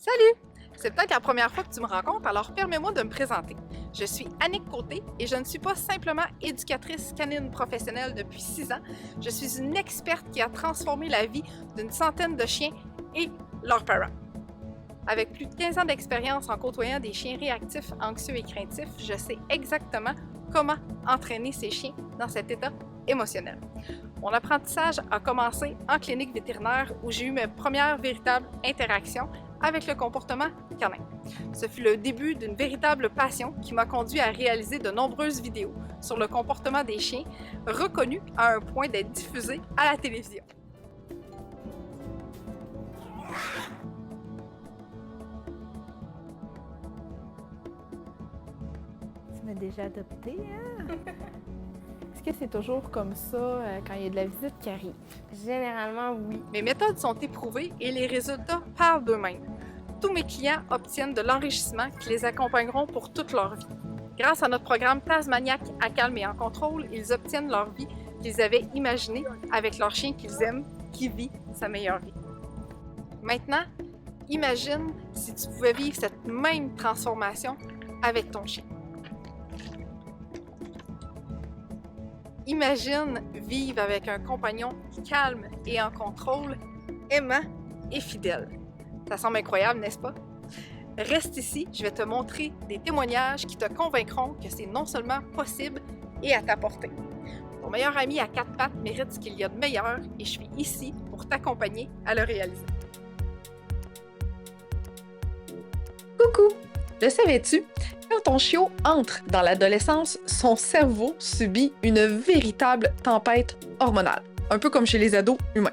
Salut! C'est peut-être la première fois que tu me rencontres, alors permets-moi de me présenter. Je suis Annick Côté et je ne suis pas simplement éducatrice canine professionnelle depuis 6 ans. Je suis une experte qui a transformé la vie d'une centaine de chiens et leurs parents. Avec plus de 15 ans d'expérience en côtoyant des chiens réactifs, anxieux et craintifs, je sais exactement comment entraîner ces chiens dans cet état émotionnel. Mon apprentissage a commencé en clinique vétérinaire où j'ai eu mes premières véritables interactions avec le comportement canin. Ce fut le début d'une véritable passion qui m'a conduit à réaliser de nombreuses vidéos sur le comportement des chiens, reconnues à un point d'être diffusées à la télévision. Tu m'as déjà adopté, hein? Est-ce que c'est toujours comme ça quand il y a de la visite qui arrive? Généralement, oui. Mes méthodes sont éprouvées et les résultats parlent d'eux-mêmes. Tous mes clients obtiennent de l'enrichissement qui les accompagneront pour toute leur vie. Grâce à notre programme Tasmaniac à calme et en contrôle, ils obtiennent leur vie qu'ils avaient imaginée avec leur chien qu'ils aiment, qui vit sa meilleure vie. Maintenant, imagine si tu pouvais vivre cette même transformation avec ton chien. Imagine vivre avec un compagnon calme et en contrôle, aimant et fidèle. Ça semble incroyable, n'est-ce pas? Reste ici, je vais te montrer des témoignages qui te convaincront que c'est non seulement possible et à ta portée. Ton meilleur ami à 4 pattes mérite ce qu'il y a de meilleur et je suis ici pour t'accompagner à le réaliser. Coucou! Le savais-tu? Quand ton chiot entre dans l'adolescence, son cerveau subit une véritable tempête hormonale, un peu comme chez les ados humains.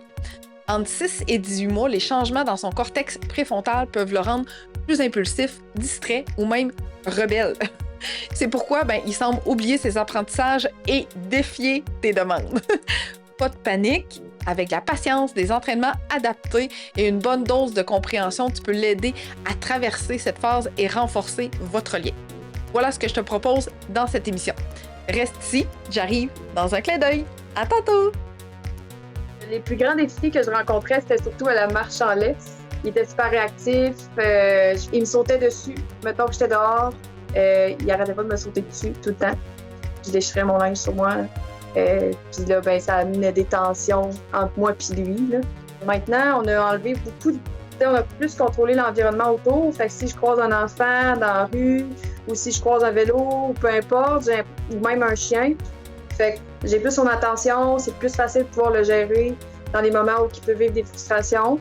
Entre 6 et 18 mois, les changements dans son cortex préfrontal peuvent le rendre plus impulsif, distrait ou même rebelle. C'est pourquoi il semble oublier ses apprentissages et défier tes demandes. Pas de panique, avec la patience, des entraînements adaptés et une bonne dose de compréhension, tu peux l'aider à traverser cette phase et renforcer votre lien. Voilà ce que je te propose dans cette émission. Reste ici, j'arrive dans un clin d'œil. À tantôt! Les plus grands défis que je rencontrais, c'était surtout à la marche en laisse. Il était super réactif, il me sautait dessus. Mettons que j'étais dehors, il arrêtait pas de me sauter dessus tout le temps. Je déchirais mon linge sur moi. Puis là, ça amenait des tensions entre moi et lui. Là. Maintenant, on a enlevé beaucoup de... On a plus contrôlé l'environnement autour. Fait que si je croise un enfant dans la rue, ou si je croise un vélo, ou peu importe, ou même un chien, fait que j'ai plus son attention, c'est plus facile de pouvoir le gérer dans les moments où il peut vivre des frustrations.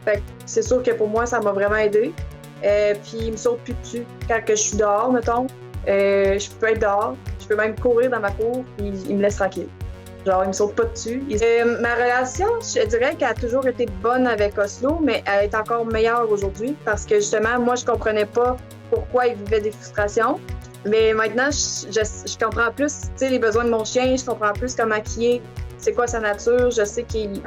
Fait que c'est sûr que pour moi, ça m'a vraiment aidé. Puis il me saute plus dessus. Quand que je suis dehors, mettons, je peux être dehors, je peux même courir dans ma cour, puis il me laisse tranquille. Genre, il me saute pas dessus. Ma relation, je dirais qu'elle a toujours été bonne avec Oslo, mais elle est encore meilleure aujourd'hui parce que justement, moi, je comprenais pas pourquoi il vivait des frustrations. Mais maintenant, je comprends plus les besoins de mon chien, je comprends plus comment il est, c'est quoi sa nature. Je sais qu'il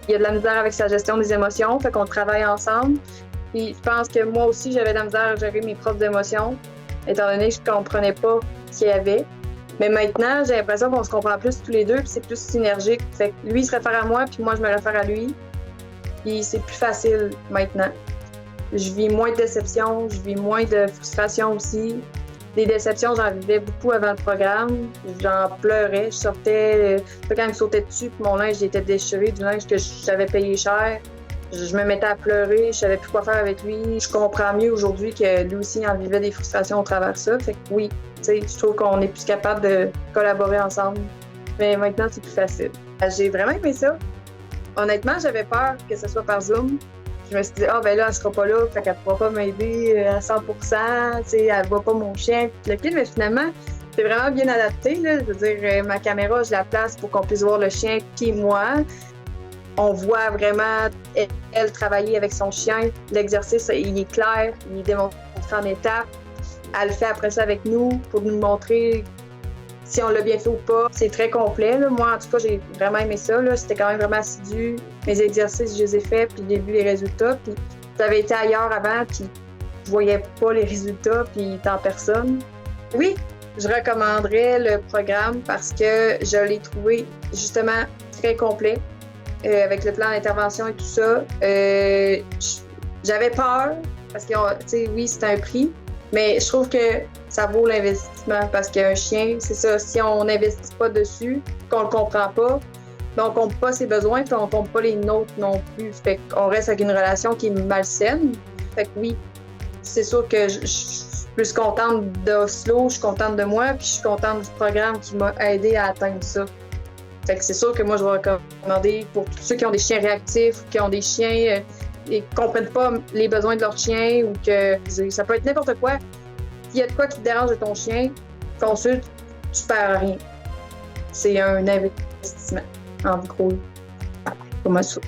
y a de la misère avec sa gestion des émotions, fait qu'on travaille ensemble. Puis je pense que moi aussi, j'avais de la misère à gérer mes propres émotions, étant donné que je comprenais pas ce qu'il y avait. Mais maintenant, j'ai l'impression qu'on se comprend plus tous les deux, puis c'est plus synergique. Fait que lui, il se réfère à moi, puis moi, je me réfère à lui. Puis c'est plus facile maintenant. Je vis moins de déceptions, je vis moins de frustration aussi. Des déceptions, j'en vivais beaucoup avant le programme. J'en pleurais. Je sortais, quand il me sautait dessus, puis mon linge était déchiré, du linge que j'avais payé cher. Je me mettais à pleurer, je savais plus quoi faire avec lui. Je comprends mieux aujourd'hui que lui aussi en vivait des frustrations au travers de ça. Fait que oui, je trouve qu'on est plus capable de collaborer ensemble. Mais maintenant, c'est plus facile. J'ai vraiment aimé ça. Honnêtement, j'avais peur que ce soit par Zoom. Je me suis dit, là, elle sera pas là, fait qu'elle pourra pas m'aider à 100%, elle voit pas mon chien. Mais finalement, c'est vraiment bien adapté, là. Je veux dire, ma caméra, je la place pour qu'on puisse voir le chien puis moi. On voit vraiment elle travailler avec son chien. L'exercice, il est clair, il est démontré en étapes. Elle le fait après ça avec nous pour nous montrer si on l'a bien fait ou pas. C'est très complet. Là. Moi, en tout cas, j'ai vraiment aimé ça. Là. C'était quand même vraiment assidu. Mes exercices, je les ai faits, puis j'ai vu les résultats. Puis j'avais été ailleurs avant, puis je voyais pas les résultats, puis il était en personne. Oui, je recommanderais le programme parce que je l'ai trouvé justement très complet. Avec le plan d'intervention et tout ça. J'avais peur Parce que, tu sais, oui, c'est un prix, mais je trouve que ça vaut l'investissement parce qu'un chien, c'est ça, si on n'investit pas dessus, qu'on le comprend pas, ben on compte pas ses besoins, puis on compte pas les nôtres non plus. Fait qu'on reste avec une relation qui est malsaine. Fait que oui, c'est sûr que je suis plus contente d'Oslo, je suis contente de moi, puis je suis contente du programme qui m'a aidé à atteindre ça. Fait que c'est sûr que moi, je vais recommander pour tous ceux qui ont des chiens réactifs, qui ont des chiens et qui comprennent pas les besoins de leur chien, ou que ça peut être n'importe quoi. S'il y a de quoi qui te dérange de ton chien, consulte, tu perds rien. C'est un investissement, en gros. Pour moi, ça.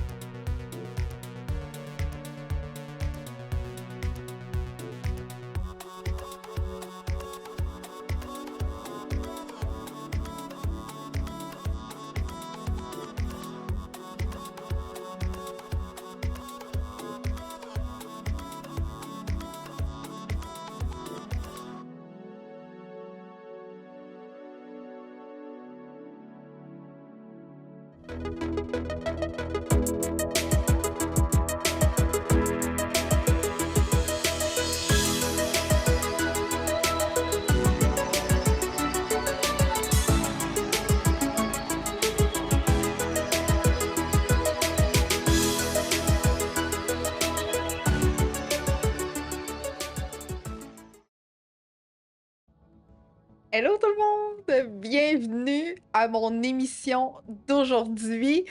Hello tout le monde! Bienvenue à mon émission d'aujourd'hui.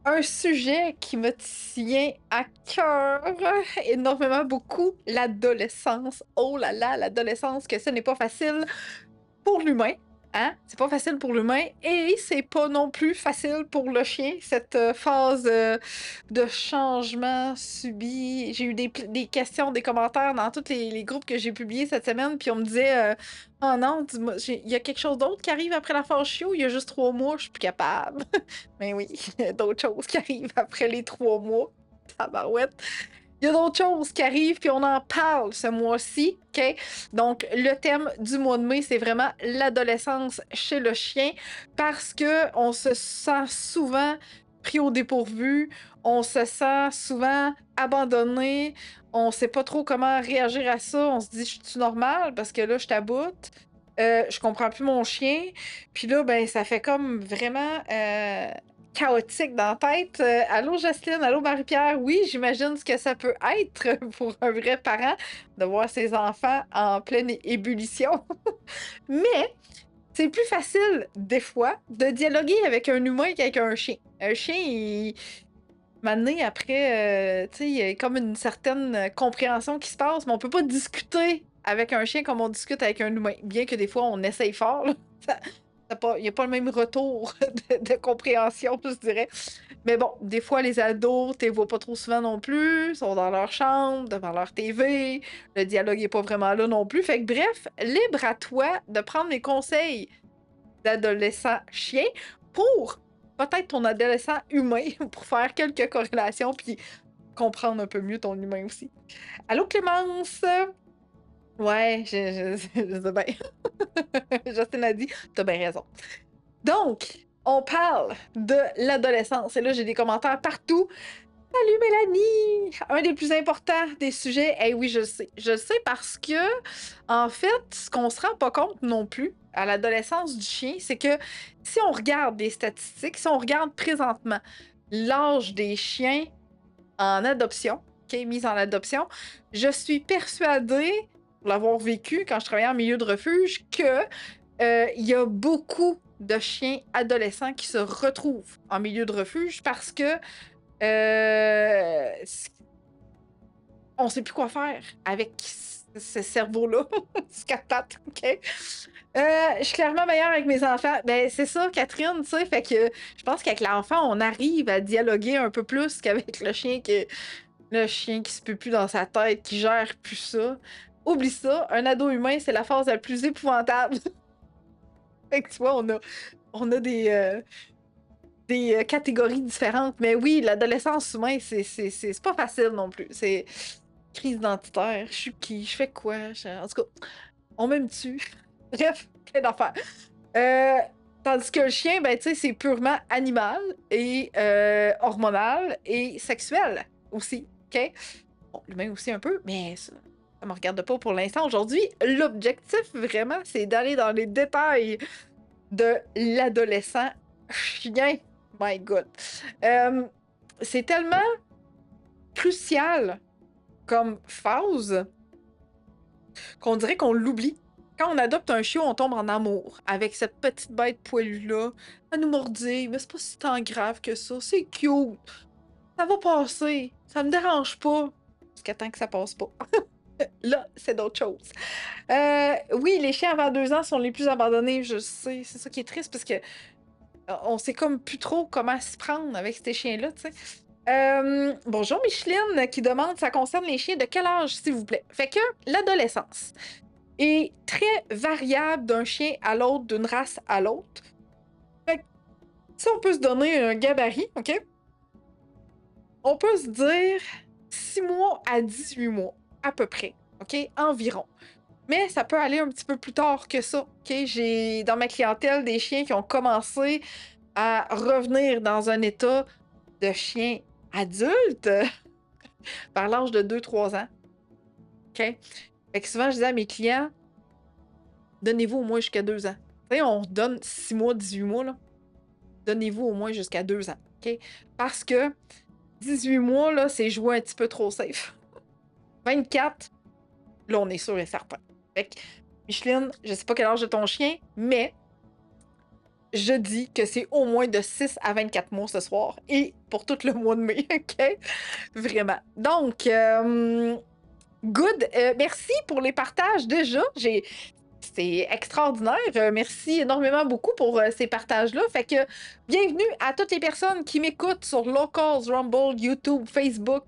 Un sujet qui me tient à cœur énormément beaucoup, l'adolescence. Oh là là, l'adolescence, que ce n'est pas facile pour l'humain. Hein? C'est pas facile pour l'humain et c'est pas non plus facile pour le chien, cette phase de changement subi. J'ai eu des questions, des commentaires dans tous les groupes que j'ai publiés cette semaine, puis on me disait oh non, dis-moi, il y a quelque chose d'autre qui arrive après la phase chiot, il y a juste 3 mois, je suis plus capable. Mais oui, il y a d'autres choses qui arrivent après les 3 mois. Tabarouette. Il y a d'autres choses qui arrivent, puis on en parle ce mois-ci, OK? Donc, le thème du mois de mai, c'est vraiment l'adolescence chez le chien, parce que on se sent souvent pris au dépourvu, on se sent souvent abandonné, on sait pas trop comment réagir à ça, on se dit, je suis normal, parce que là, je t'aboute, je comprends plus mon chien, puis là, ben, ça fait comme vraiment... chaotique dans la tête. Allô Jocelyne, allô Marie-Pierre, oui, j'imagine ce que ça peut être pour un vrai parent de voir ses enfants en pleine ébullition. Mais c'est plus facile, des fois, de dialoguer avec un humain qu'avec un chien. Un chien, il... Maintenant, après, tu sais, il y a comme une certaine compréhension qui se passe, mais on peut pas discuter avec un chien comme on discute avec un humain. Bien que des fois, on essaye fort, là. Il n'y a pas le même retour de compréhension, je dirais. Mais bon, des fois, les ados, tu les vois pas trop souvent non plus, sont dans leur chambre, devant leur TV, le dialogue n'est pas vraiment là non plus. Fait que bref, libre à toi de prendre les conseils d'adolescent chien pour peut-être ton adolescent humain, pour faire quelques corrélations puis comprendre un peu mieux ton humain aussi. Allô Clémence? Ouais, je sais bien. Justine a dit, t'as bien raison. Donc, on parle de l'adolescence. Et là, j'ai des commentaires partout. Salut Mélanie! Un des plus importants des sujets. Eh oui, je le sais. Je le sais parce que, en fait, ce qu'on se rend pas compte non plus à l'adolescence du chien, c'est que si on regarde les statistiques, si on regarde présentement l'âge des chiens en adoption, mis en adoption, je suis persuadée, pour l'avoir vécu quand je travaillais en milieu de refuge, que il y a beaucoup de chiens adolescents qui se retrouvent en milieu de refuge parce que on sait plus quoi faire avec ce cerveau-là, ce quatre-pattes, OK? Je suis clairement meilleure avec mes enfants. Ben, c'est ça, Catherine, tu sais, fait que je pense qu'avec l'enfant, on arrive à dialoguer un peu plus qu'avec le chien qui se peut plus dans sa tête, qui gère plus ça. Oublie ça, un ado humain, c'est la phase la plus épouvantable. Fait que tu vois, on a des catégories différentes. Mais oui, l'adolescence humaine, c'est pas facile non plus. C'est crise identitaire. Je suis qui? Je fais quoi? En tout cas, on m'aime dessus. Bref, plein d'affaires. Tandis que le chien, ben, tu sais, c'est purement animal et hormonal et sexuel aussi. OK? Bon, l'humain aussi un peu, mais ça me regarde pas pour l'instant. Aujourd'hui, l'objectif, vraiment, c'est d'aller dans les détails de l'adolescent chien. My God. C'est tellement crucial comme phase qu'on dirait qu'on l'oublie. Quand on adopte un chiot, on tombe en amour avec cette petite bête poilue-là. Elle nous mordit, mais c'est pas si tant grave que ça. C'est cute. Ça va passer. Ça me dérange pas. Jusqu'à temps que ça passe pas. Là, c'est d'autres choses. Oui, les chiens avant 2 ans sont les plus abandonnés, je sais. C'est ça qui est triste parce que on sait comme plus trop comment s'y prendre avec ces chiens-là, tu sais. Bonjour Micheline qui demande ça concerne les chiens de quel âge, s'il vous plaît? Fait que l'adolescence est très variable d'un chien à l'autre, d'une race à l'autre. Fait que si on peut se donner un gabarit, OK? On peut se dire 6 mois à 18 mois, à peu près, OK? Environ. Mais ça peut aller un petit peu plus tard que ça, OK? J'ai dans ma clientèle des chiens qui ont commencé à revenir dans un état de chien adulte par l'âge de 2-3 ans. OK? Fait que souvent, je disais à mes clients, donnez-vous au moins jusqu'à 2 ans. Tu sais, on donne 6 mois, 18 mois, là. Donnez-vous au moins jusqu'à 2 ans. OK? Parce que 18 mois, là, c'est jouer un petit peu trop safe. 24, là, on est sûr et certain. Fait que, Micheline, je sais pas quel âge de ton chien, mais je dis que c'est au moins de 6 à 24 mois ce soir et pour tout le mois de mai, OK? Vraiment. Donc, good. Merci pour les partages déjà. C'est extraordinaire. Merci énormément beaucoup pour ces partages-là. Fait que bienvenue à toutes les personnes qui m'écoutent sur Locals, Rumble, YouTube, Facebook,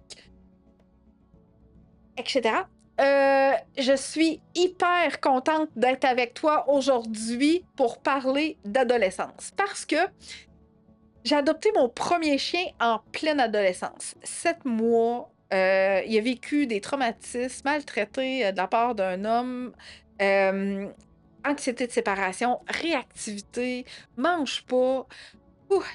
etc. Je suis hyper contente d'être avec toi aujourd'hui pour parler d'adolescence parce que j'ai adopté mon premier chien en pleine adolescence. 7 mois. Il a vécu des traumatismes, maltraité de la part d'un homme, anxiété de séparation, réactivité, mange pas.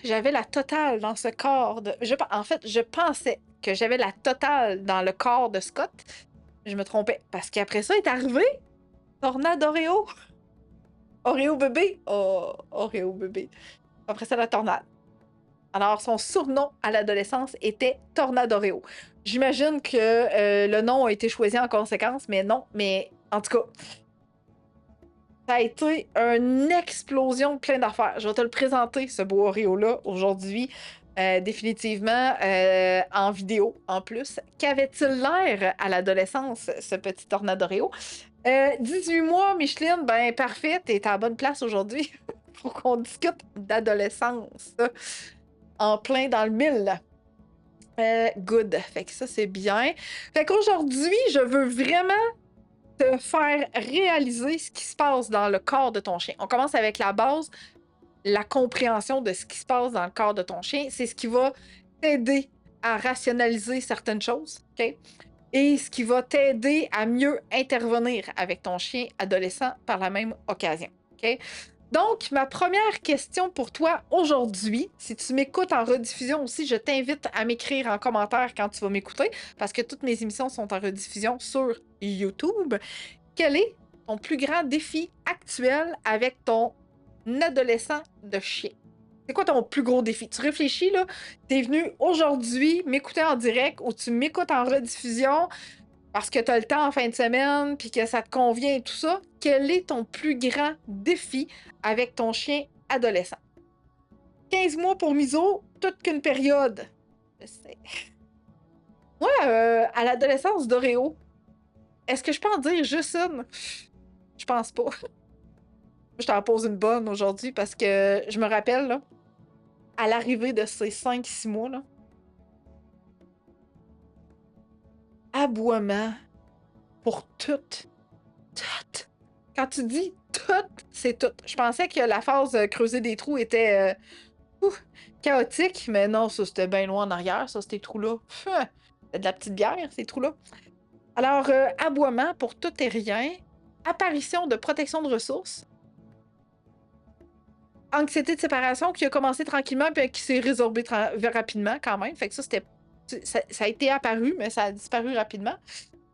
J'avais la totale dans ce corps. En fait, je pensais que j'avais la totale dans le corps de Scott. Je me trompais. Parce qu'après ça est arrivé Tornade Oreo. Oreo bébé. Oh, Oreo bébé. Après ça, la tornade. Alors, son surnom à l'adolescence était Tornade Oreo. J'imagine que le nom a été choisi en conséquence, mais non. Mais en tout cas, ça a été une explosion de plein d'affaires. Je vais te le présenter, ce beau Oreo-là, aujourd'hui. Définitivement en vidéo en plus. Qu'avait-il l'air à l'adolescence, ce petit Tornade Oreo? 18 mois, Micheline, ben parfait, t'es à la bonne place aujourd'hui pour qu'on discute d'adolescence. En plein dans le mille. Good. Fait que ça, c'est bien. Fait qu'aujourd'hui, je veux vraiment te faire réaliser ce qui se passe dans le corps de ton chien. On commence avec la base, la compréhension de ce qui se passe dans le corps de ton chien. C'est ce qui va t'aider à rationaliser certaines choses, OK? Et ce qui va t'aider à mieux intervenir avec ton chien adolescent par la même occasion, OK? Donc, ma première question pour toi aujourd'hui, si tu m'écoutes en rediffusion aussi, je t'invite à m'écrire en commentaire quand tu vas m'écouter, parce que toutes mes émissions sont en rediffusion sur YouTube. Quel est ton plus grand défi actuel avec ton adolescent de chien? C'est quoi ton plus gros défi? Tu réfléchis, là, t'es venu aujourd'hui m'écouter en direct ou tu m'écoutes en rediffusion parce que tu as le temps en fin de semaine puis que ça te convient et tout ça. Quel est ton plus grand défi avec ton chien adolescent? 15 mois pour Miso, toute qu'une période. Je sais. Moi, à l'adolescence d'Oreo, est-ce que je peux en dire juste une? Je pense pas. Je t'en pose une bonne aujourd'hui parce que je me rappelle, là, à l'arrivée de ces 5-6 mois, là, aboiement pour tout. Quand tu dis tout, c'est tout. Je pensais que la phase creuser des trous était chaotique, mais non, ça c'était bien loin en arrière, ça, ces trous-là. C'est de la petite bière, ces trous-là. Alors, aboiement pour tout et rien. Apparition de protection de ressources. Anxiété de séparation qui a commencé tranquillement puis qui s'est résorbée rapidement quand même. Fait que ça, c'était Ça a été apparu, mais ça a disparu rapidement.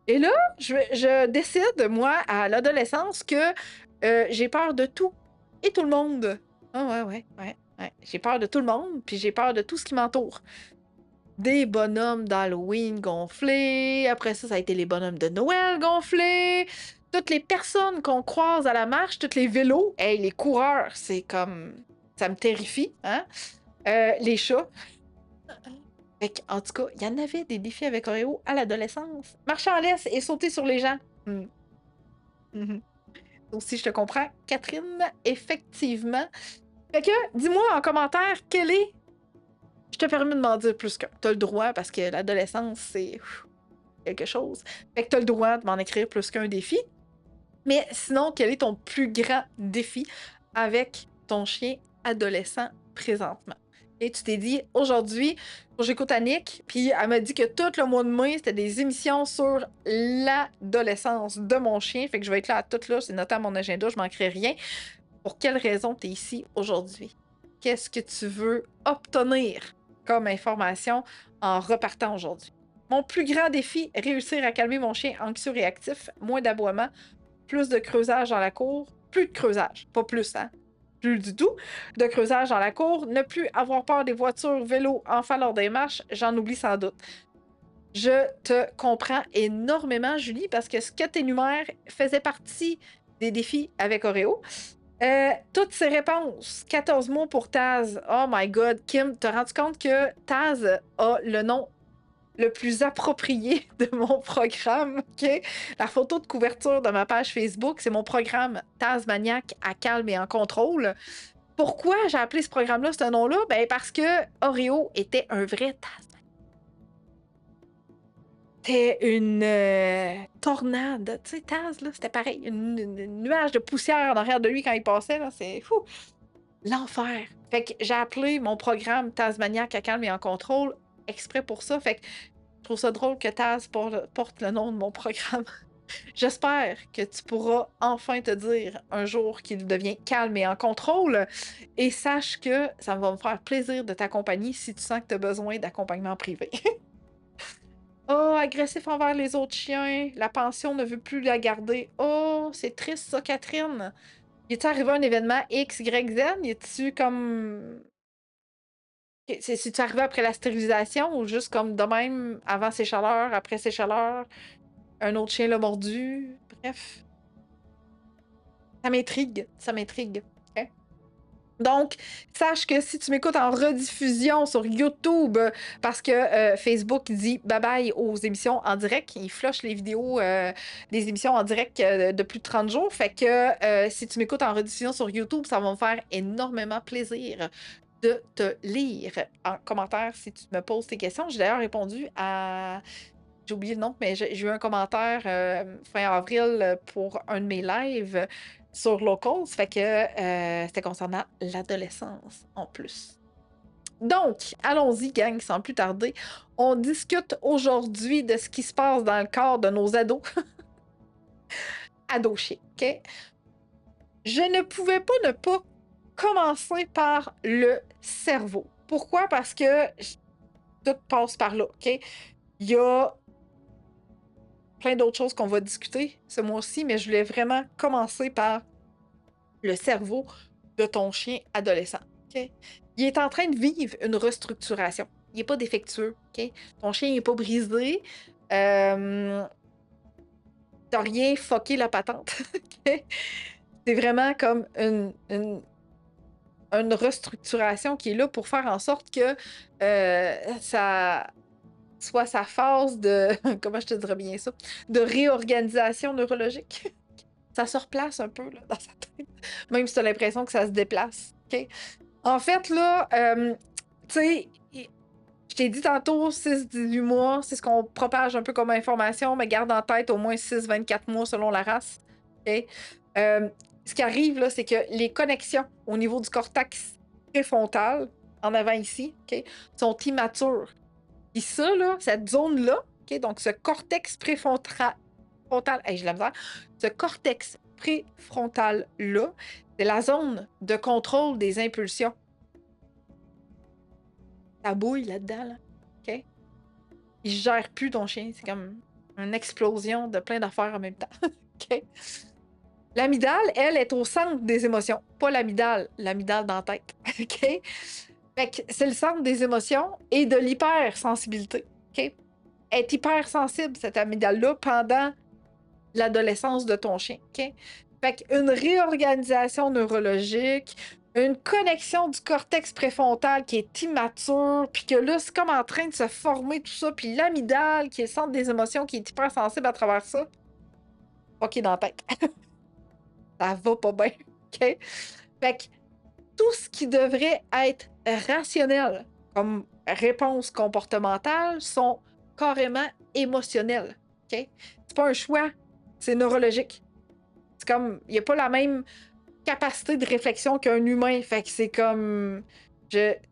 Et là, je décide, moi, à l'adolescence, que j'ai peur de tout et tout le monde. Ah ouais. J'ai peur de tout le monde, puis j'ai peur de tout ce qui m'entoure. Des bonhommes d'Halloween gonflés, après ça a été les bonhommes de Noël gonflés, toutes les personnes qu'on croise à la marche, tous les vélos, hey, les coureurs, c'est comme... ça me terrifie, hein? Les chats. En tout cas, il y en avait des défis avec Oreo à l'adolescence. Marcher en laisse et sauter sur les gens. Aussi, je te comprends. Catherine, effectivement. Fait que, dis-moi en commentaire, quel est... Je te permets de m'en dire plus qu'un. T'as le droit, parce que l'adolescence, c'est quelque chose. Fait que t'as le droit de m'en écrire plus qu'un défi. Mais sinon, quel est ton plus grand défi avec ton chien adolescent présentement? Et tu t'es dit, aujourd'hui, j'écoute Annick, puis elle m'a dit que tout le mois de mai, c'était des émissions sur l'adolescence de mon chien. Fait que je vais être là à tout là, c'est noté à mon agenda, je manquerai rien. Pour quelle raison tu es ici aujourd'hui? Qu'est-ce que tu veux obtenir comme information en repartant aujourd'hui? Mon plus grand défi, réussir à calmer mon chien anxieux réactif, moins d'aboiements, plus de creusage dans la cour, plus de creusage, pas plus, hein? Plus du tout, de creusage dans la cour, ne plus avoir peur des voitures, vélos, enfants lors des marches, j'en oublie sans doute. Je te comprends énormément, Julie, parce que ce que tu énumères faisait partie des défis avec Oreo. Toutes ces réponses, 14 mots pour Taz. Oh my God, Kim, t'as rendu compte que Taz a le nom le plus approprié de mon programme, OK? La photo de couverture de ma page Facebook, c'est mon programme Taz Maniac à calme et en contrôle. Pourquoi j'ai appelé ce programme-là, ce nom-là? Ben parce que Oreo était un vrai Taz. C'était une tornade. Tu sais, Taz, là, c'était pareil. Une nuage de poussière en arrière de lui quand il passait, là, c'est fou. L'enfer. Fait que j'ai appelé mon programme Taz Maniac à calme et en contrôle exprès pour ça. Fait que je trouve ça drôle que Taz porte le nom de mon programme. J'espère que tu pourras enfin te dire un jour qu'il devient calme et en contrôle. Et sache que ça va me faire plaisir de t'accompagner si tu sens que tu as besoin d'accompagnement privé. Oh, agressif envers les autres chiens. La pension ne veut plus la garder. Oh, c'est triste ça, Catherine. Y est-tu arrivé un événement X, Y, Z? Y est-tu comme... C'est-tu arrivé après la stérilisation ou juste comme de même, avant ses chaleurs, après ses chaleurs, un autre chien l'a mordu? Bref. Ça m'intrigue. Ça m'intrigue. OK? Donc, sache que si tu m'écoutes en rediffusion sur YouTube, parce que Facebook dit bye-bye aux émissions en direct, il flush les vidéos des émissions en direct de plus de 30 jours. Fait que si tu m'écoutes en rediffusion sur YouTube, ça va me faire énormément plaisir de te lire en commentaire si tu me poses tes questions. J'ai d'ailleurs répondu à... J'ai oublié le nom, mais j'ai eu un commentaire fin avril pour un de mes lives sur Locals, fait que c'était concernant l'adolescence en plus. Donc, allons-y, gang, sans plus tarder. On discute aujourd'hui de ce qui se passe dans le corps de nos ados. Ados chiens, OK? Je ne pouvais pas ne pas commencer par le cerveau. Pourquoi? Parce que tout passe par là, OK? Il y a plein d'autres choses qu'on va discuter ce mois-ci, mais je voulais vraiment commencer par le cerveau de ton chien adolescent. OK? Il est en train de vivre une restructuration. Il n'est pas défectueux. OK? Ton chien n'est pas brisé. T'as rien fucké la patente. OK? C'est vraiment comme une restructuration qui est là pour faire en sorte que ça soit sa phase de, comment je te dirais bien ça, de réorganisation neurologique. Ça se replace un peu là, dans sa tête, même si tu as l'impression que ça se déplace. OK? En fait, là, tu sais, je t'ai dit tantôt, 6-18 mois, c'est ce qu'on propage un peu comme information, mais garde en tête au moins 6-24 mois selon la race. OK? Ce qui arrive, là, c'est que les connexions au niveau du cortex préfrontal, en avant ici, OK, sont immatures. Et ça, là, cette zone-là, OK, donc ce cortex préfrontal, hey, j'ai la misère, ce cortex préfrontal-là, c'est la zone de contrôle des impulsions. Ça bouille là-dedans, là, OK? Il gère plus ton chien. C'est comme une explosion de plein d'affaires en même temps. OK? L'amygdale, elle, est au centre des émotions. Pas l'amygdale dans la tête. OK? Fait que c'est le centre des émotions et de l'hypersensibilité. OK? Elle est hypersensible, cette amygdale-là, pendant l'adolescence de ton chien. OK? Fait qu'une réorganisation neurologique, une connexion du cortex préfrontal qui est immature, puis que là, c'est comme en train de se former tout ça, puis l'amygdale, qui est le centre des émotions, qui est hypersensible à travers ça. OK, dans la tête. Ça va pas bien. OK? Fait que tout ce qui devrait être rationnel comme réponse comportementale sont carrément émotionnels. OK? C'est pas un choix, c'est neurologique. C'est comme, il n'y a pas la même capacité de réflexion qu'un humain. Fait que c'est comme,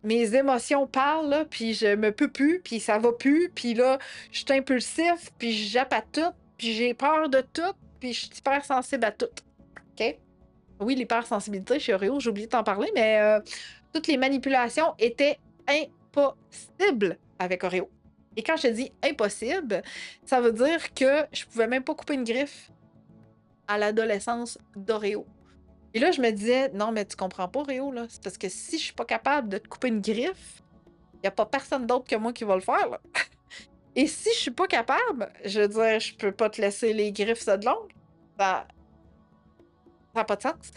mes émotions parlent, là, puis je me peux plus, puis ça va plus, puis là, je suis impulsif, puis je jappe à tout, puis j'ai peur de tout, puis je suis hyper sensible à tout. OK? Oui, l'hypersensibilité chez Oreo, j'ai oublié de t'en parler, mais toutes les manipulations étaient impossibles avec Oreo. Et quand je te dis impossible, ça veut dire que je pouvais même pas couper une griffe à l'adolescence d'Oreo. Et là, je me disais, non, mais tu comprends pas, Oreo, là. C'est parce que si je suis pas capable de te couper une griffe, il n'y a pas personne d'autre que moi qui va le faire, là. Et si je suis pas capable, je veux dire, je peux pas te laisser les griffes ça de longue. Ça n'a pas de sens.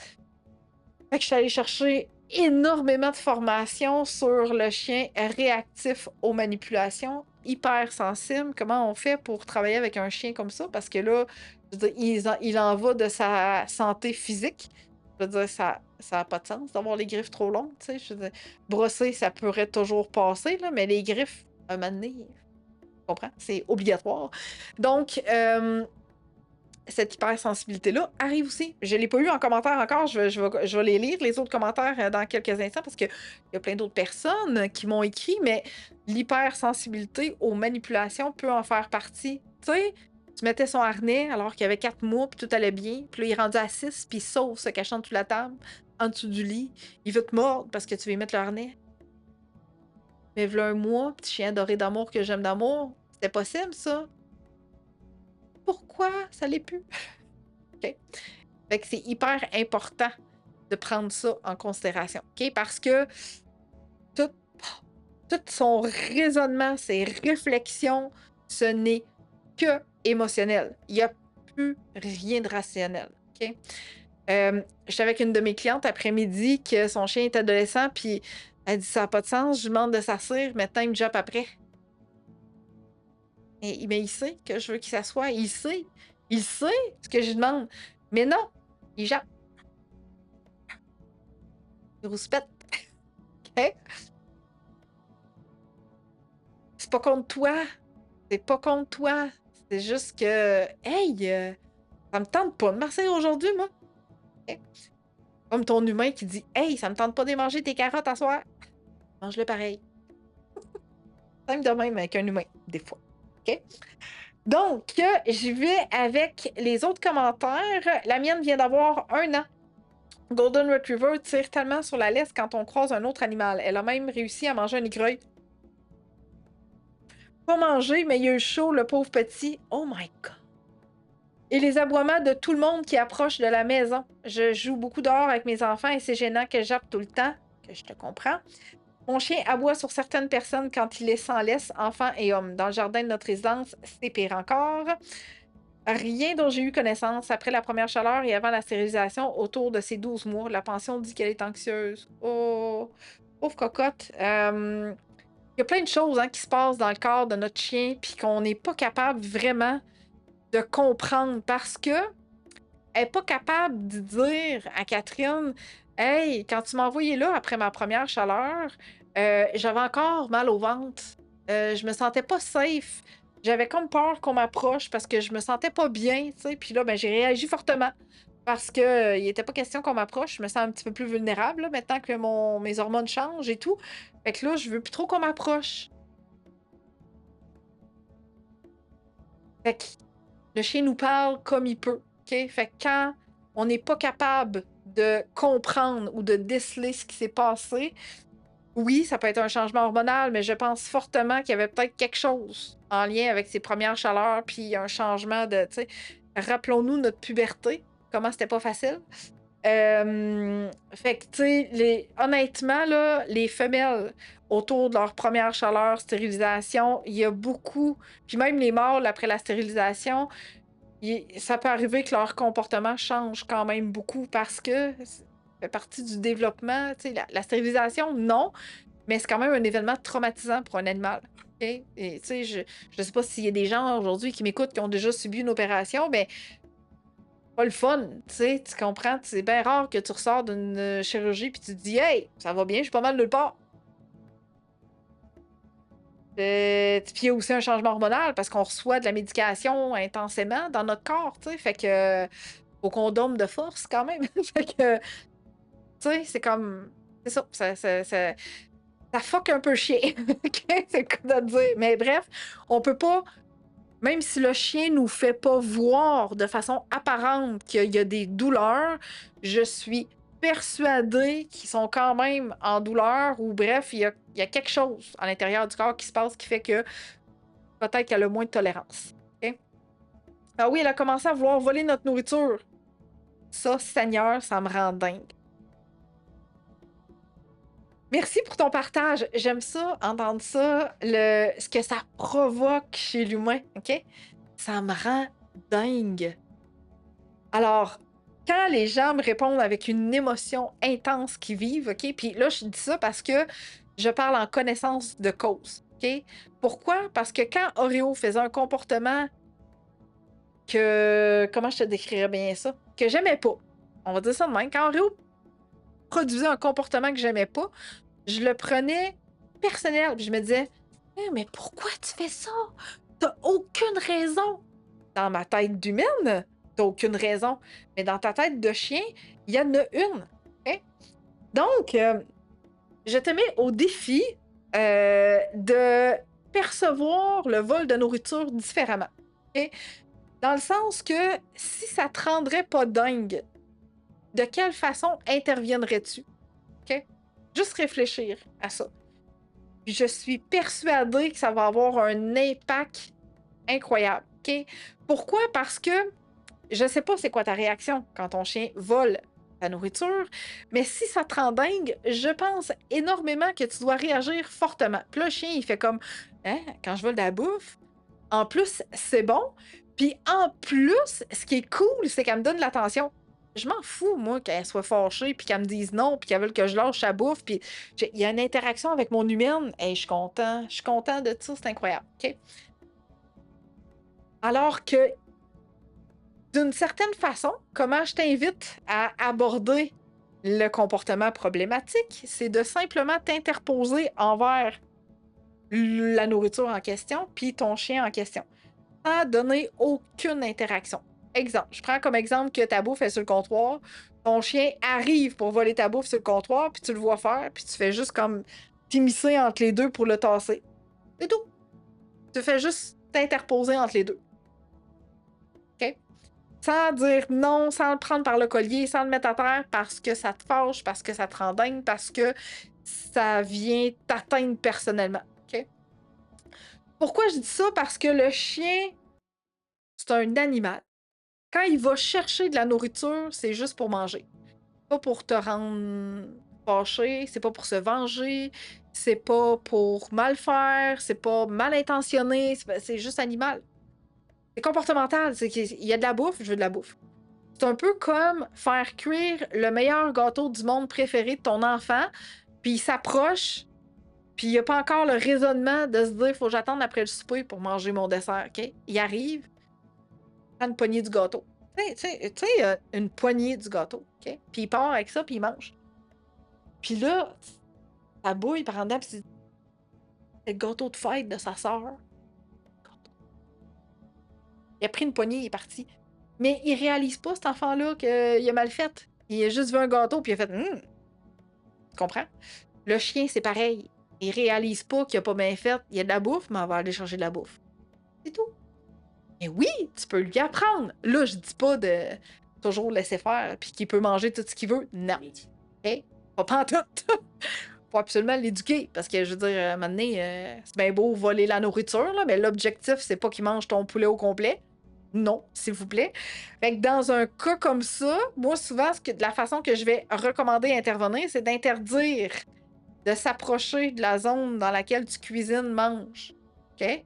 Fait que je suis allée chercher énormément de formations sur le chien réactif aux manipulations, hypersensible. Comment on fait pour travailler avec un chien comme ça? Parce que là, je veux dire, il en va de sa santé physique. Je veux dire, ça n'a pas de sens d'avoir les griffes trop longues. Tu sais. Je veux dire, brosser, ça pourrait toujours passer, là, mais les griffes, à un moment donné, tu comprends? C'est obligatoire. Donc, cette hypersensibilité-là arrive aussi. Je ne l'ai pas eu en commentaire encore. Je vais les lire, les autres commentaires, dans quelques instants, parce qu'il y a plein d'autres personnes qui m'ont écrit, mais l'hypersensibilité aux manipulations peut en faire partie. Tu sais, tu mettais son harnais alors qu'il avait 4 mois, puis tout allait bien. Puis là, il est rendu à 6, puis il sauve, se cachant sous la table, en dessous du lit. Il veut te mordre parce que tu veux lui mettre le harnais. Mais voilà un mois, petit chien doré d'amour que j'aime d'amour, c'était possible, ça? Pourquoi ça l'est plus? OK? Fait que c'est hyper important de prendre ça en considération. OK? Parce que tout son raisonnement, ses réflexions, ce n'est que émotionnel. Il n'y a plus rien de rationnel. OK? J'étais avec une de mes clientes après-midi que son chien est adolescent, puis elle dit ça n'a pas de sens, je lui demande de s'asseoir, maintenant il me jappe après. Mais il sait que je veux qu'il s'assoie. Il sait ce que je lui demande. Mais non, il jappe. Il rouspète. OK? C'est pas contre toi. C'est pas contre toi. C'est juste que, hey, ça me tente pas de marcher aujourd'hui, moi. Okay? Comme ton humain qui dit, hey, ça me tente pas de manger tes carottes à soir. Mange-le pareil. Simple de même avec un humain, des fois. OK? Donc, j'y vais avec les autres commentaires. La mienne vient d'avoir 1 an. Golden Retriever tire tellement sur la laisse quand on croise un autre animal. Elle a même réussi à manger un écureuil. Pas manger, mais il a eu chaud, le pauvre petit. Oh my God! Et les aboiements de tout le monde qui approche de la maison. Je joue beaucoup dehors avec mes enfants et c'est gênant que jappe tout le temps. Que je te comprends. Mon chien aboie sur certaines personnes quand il est sans laisse, enfants et hommes. Dans le jardin de notre résidence, c'est pire encore. Rien dont j'ai eu connaissance après la première chaleur et avant la stérilisation autour de ses 12 mois. La pension dit qu'elle est anxieuse. Oh, pauvre cocotte. Il y a plein de choses qui se passent dans le corps de notre chien puis qu'on n'est pas capable vraiment de comprendre parce que elle n'est pas capable de dire à Catherine « Hey, quand tu m'as envoyé là après ma première chaleur, j'avais encore mal au ventre. Je me sentais pas safe. J'avais comme peur qu'on m'approche parce que je me sentais pas bien. » Puis là, j'ai réagi fortement parce qu'il n'était pas question qu'on m'approche. Je me sens un petit peu plus vulnérable là, maintenant que mes hormones changent et tout. Fait que là, je veux plus trop qu'on m'approche. Fait que le chien nous parle comme il peut. Okay? Fait que quand on n'est pas capable de comprendre ou de déceler ce qui s'est passé, Oui, ça peut être un changement hormonal, mais je pense fortement qu'il y avait peut-être quelque chose en lien avec ses premières chaleurs, puis un changement de, tu sais, rappelons-nous notre puberté, comment c'était pas facile. Fait que, tu sais, honnêtement, là, les femelles, autour de leur première chaleur, stérilisation, il y a beaucoup, puis même les mâles après la stérilisation, ça peut arriver que leur comportement change quand même beaucoup parce que ça fait partie du développement. Tu sais, la stérilisation, non, mais c'est quand même un événement traumatisant pour un animal. OK? Et tu sais, je sais pas s'il y a des gens aujourd'hui qui m'écoutent qui ont déjà subi une opération, mais pas le fun, tu sais, tu comprends? C'est bien rare que tu ressors d'une chirurgie puis tu te dis Hey, ça va bien, je suis pas mal nulle part. Puis il y a aussi un changement hormonal parce qu'on reçoit de la médication intensément dans notre corps, tu sais. Fait que au condom de force quand même. Fait que, tu sais, c'est comme. C'est ça. Ça fuck un peu chien. OK? C'est le cas de dire. Mais bref, on peut pas. Même si le chien nous fait pas voir de façon apparente qu'il y a des douleurs, je suis persuadée qu'ils sont quand même en douleur ou bref, il y a quelque chose à l'intérieur du corps qui se passe qui fait que peut-être qu'elle a moins de tolérance. OK? Ah oui, elle a commencé à vouloir voler notre nourriture. Ça, Seigneur, ça me rend dingue. Merci pour ton partage. J'aime ça, entendre ça, ce que ça provoque chez l'humain, OK? Ça me rend dingue. Alors, quand les gens me répondent avec une émotion intense qu'ils vivent, OK? Puis là, je dis ça parce que je parle en connaissance de cause, OK? Pourquoi? Parce que quand Oreo faisait un comportement que... Comment je te décrirais bien ça? Que j'aimais pas. On va dire ça de même. Quand Oreo produisait un comportement que j'aimais pas, je le prenais personnel. Puis je me disais, mais pourquoi tu fais ça? T'as aucune raison. Dans ma tête d'humaine, t'as aucune raison. Mais dans ta tête de chien, il y en a une. OK? Donc, je te mets au défi de percevoir le vol de nourriture différemment. OK? Dans le sens que si ça te rendrait pas dingue, de quelle façon interviendrais-tu? OK? Juste réfléchir à ça. Puis je suis persuadée que ça va avoir un impact incroyable. OK? Pourquoi? Parce que je sais pas c'est quoi ta réaction quand ton chien vole ta nourriture, mais si ça te rend dingue, je pense énormément que tu dois réagir fortement. Puis là, le chien, il fait comme hein, quand je vole de la bouffe, en plus, c'est bon. Puis en plus, ce qui est cool, c'est qu'elle me donne de l'attention. Je m'en fous, moi, qu'elle soit fâchée, puis qu'elle me dise non, puis qu'elle veut que je lâche sa bouffe. Puis il y a une interaction avec mon humaine. Hey, je suis content. Je suis content de ça, c'est incroyable. OK? Alors que, d'une certaine façon, comment je t'invite à aborder le comportement problématique, c'est de simplement t'interposer envers la nourriture en question, puis ton chien en question, sans donner aucune interaction. Exemple, je prends comme exemple que ta bouffe est sur le comptoir, ton chien arrive pour voler ta bouffe sur le comptoir, puis tu le vois faire, puis tu fais juste comme t'immiscer entre les deux pour le tasser. C'est tout. Tu fais juste t'interposer entre les deux. OK? Sans dire non, sans le prendre par le collier, sans le mettre à terre parce que ça te fâche, parce que ça te rend dingue, parce que ça vient t'atteindre personnellement. OK? Pourquoi je dis ça? Parce que le chien, c'est un animal. Quand il va chercher de la nourriture, c'est juste pour manger. Pas pour te rendre fâché, c'est pas pour se venger, c'est pas pour mal faire, c'est pas mal intentionné, c'est juste animal. C'est comportemental, c'est qu'il y a de la bouffe, je veux de la bouffe. C'est un peu comme faire cuire le meilleur gâteau du monde préféré de ton enfant, puis il s'approche, puis il n'y a pas encore le raisonnement de se dire faut que j'attende après le souper pour manger mon dessert, OK? Il arrive, prend une poignée du gâteau. Tu sais, une poignée du gâteau, OK? Puis il part avec ça, puis il mange. Puis là, ça bouille par en dedans, puis c'est le gâteau de fête de sa sœur. Il a pris une poignée, il est parti. Mais il réalise pas, cet enfant-là, qu'il a mal fait. Il a juste vu un gâteau, puis il a fait Tu comprends? Le chien, c'est pareil. Il réalise pas qu'il a pas bien fait. Il y a de la bouffe, mais on va aller chercher de la bouffe. C'est tout. Mais oui, tu peux lui apprendre. Là, je dis pas de toujours laisser faire, puis qu'il peut manger tout ce qu'il veut. Non. OK? Pas pantoute. faut absolument l'éduquer. Parce que, je veux dire, à un moment donné, c'est bien beau voler la nourriture, là, mais l'objectif, c'est pas qu'il mange ton poulet au complet. Non, s'il vous plaît. Fait que dans un cas comme ça, moi, souvent, la façon que je vais recommander intervenir, c'est d'interdire de s'approcher de la zone dans laquelle tu cuisines, manges. OK?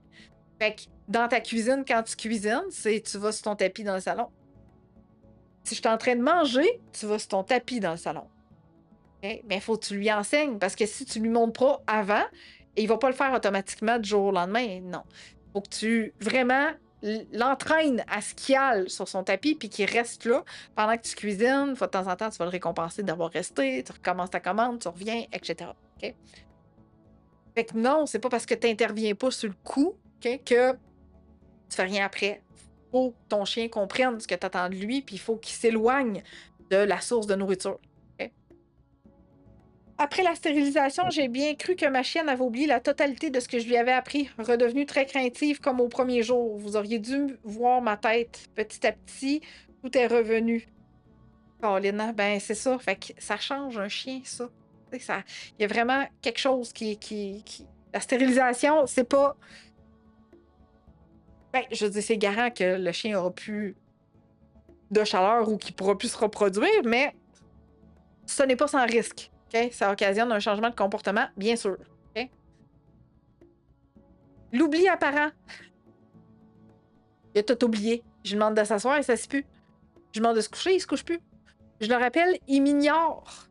Fait que dans ta cuisine, quand tu cuisines, tu vas sur ton tapis dans le salon. Si je suis en train de manger, tu vas sur ton tapis dans le salon. Okay? Mais il faut que tu lui enseignes, parce que si tu lui montres pas avant, il va pas le faire automatiquement du jour au lendemain. Non. Il faut que tu vraiment l'entraînes à ce qu'il aille sur son tapis puis qu'il reste là pendant que tu cuisines. Fois de temps en temps, tu vas le récompenser d'avoir resté, tu recommences ta commande, tu reviens, etc. OK? Fait que non, c'est pas parce que tu n'interviens pas sur le coup, okay, que tu fais rien après. Faut que ton chien comprenne ce que tu attends de lui, puis il faut qu'il s'éloigne de la source de nourriture. Okay? Après la stérilisation, j'ai bien cru que ma chienne avait oublié la totalité de ce que je lui avais appris, redevenue très craintive comme au premier jour. Vous auriez dû voir ma tête. Petit à petit, tout est revenu. Caroline, ben c'est ça. Fait que ça change un chien, ça. Il y a vraiment quelque chose qui... La stérilisation, c'est pas... Ben, je veux dire, c'est garant que le chien aura plus de chaleur ou qu'il pourra plus se reproduire, mais ce n'est pas sans risque. Okay? Ça occasionne un changement de comportement, bien sûr. Okay? L'oubli apparent. Il a tout oublié. Je lui demande de s'asseoir, il ne s'assied plus. Je lui demande de se coucher, il se couche plus. Je le rappelle, il m'ignore.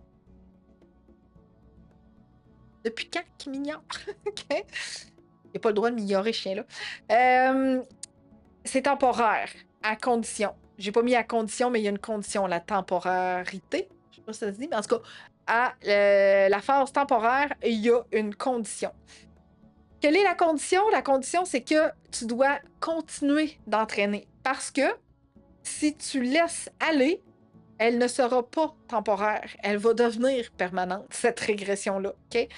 Depuis quand qu'il m'ignore? Okay? Il n'a pas le droit de m'ignorer, ce chien-là. C'est temporaire, à condition. J'ai pas mis à condition, mais il y a une condition, la temporarité. Je sais pas si ça se dit, mais en tout cas, à la phase temporaire, il y a une condition. Quelle est la condition? La condition, c'est que tu dois continuer d'entraîner. Parce que si tu laisses aller, elle ne sera pas temporaire. Elle va devenir permanente, cette régression-là. OK?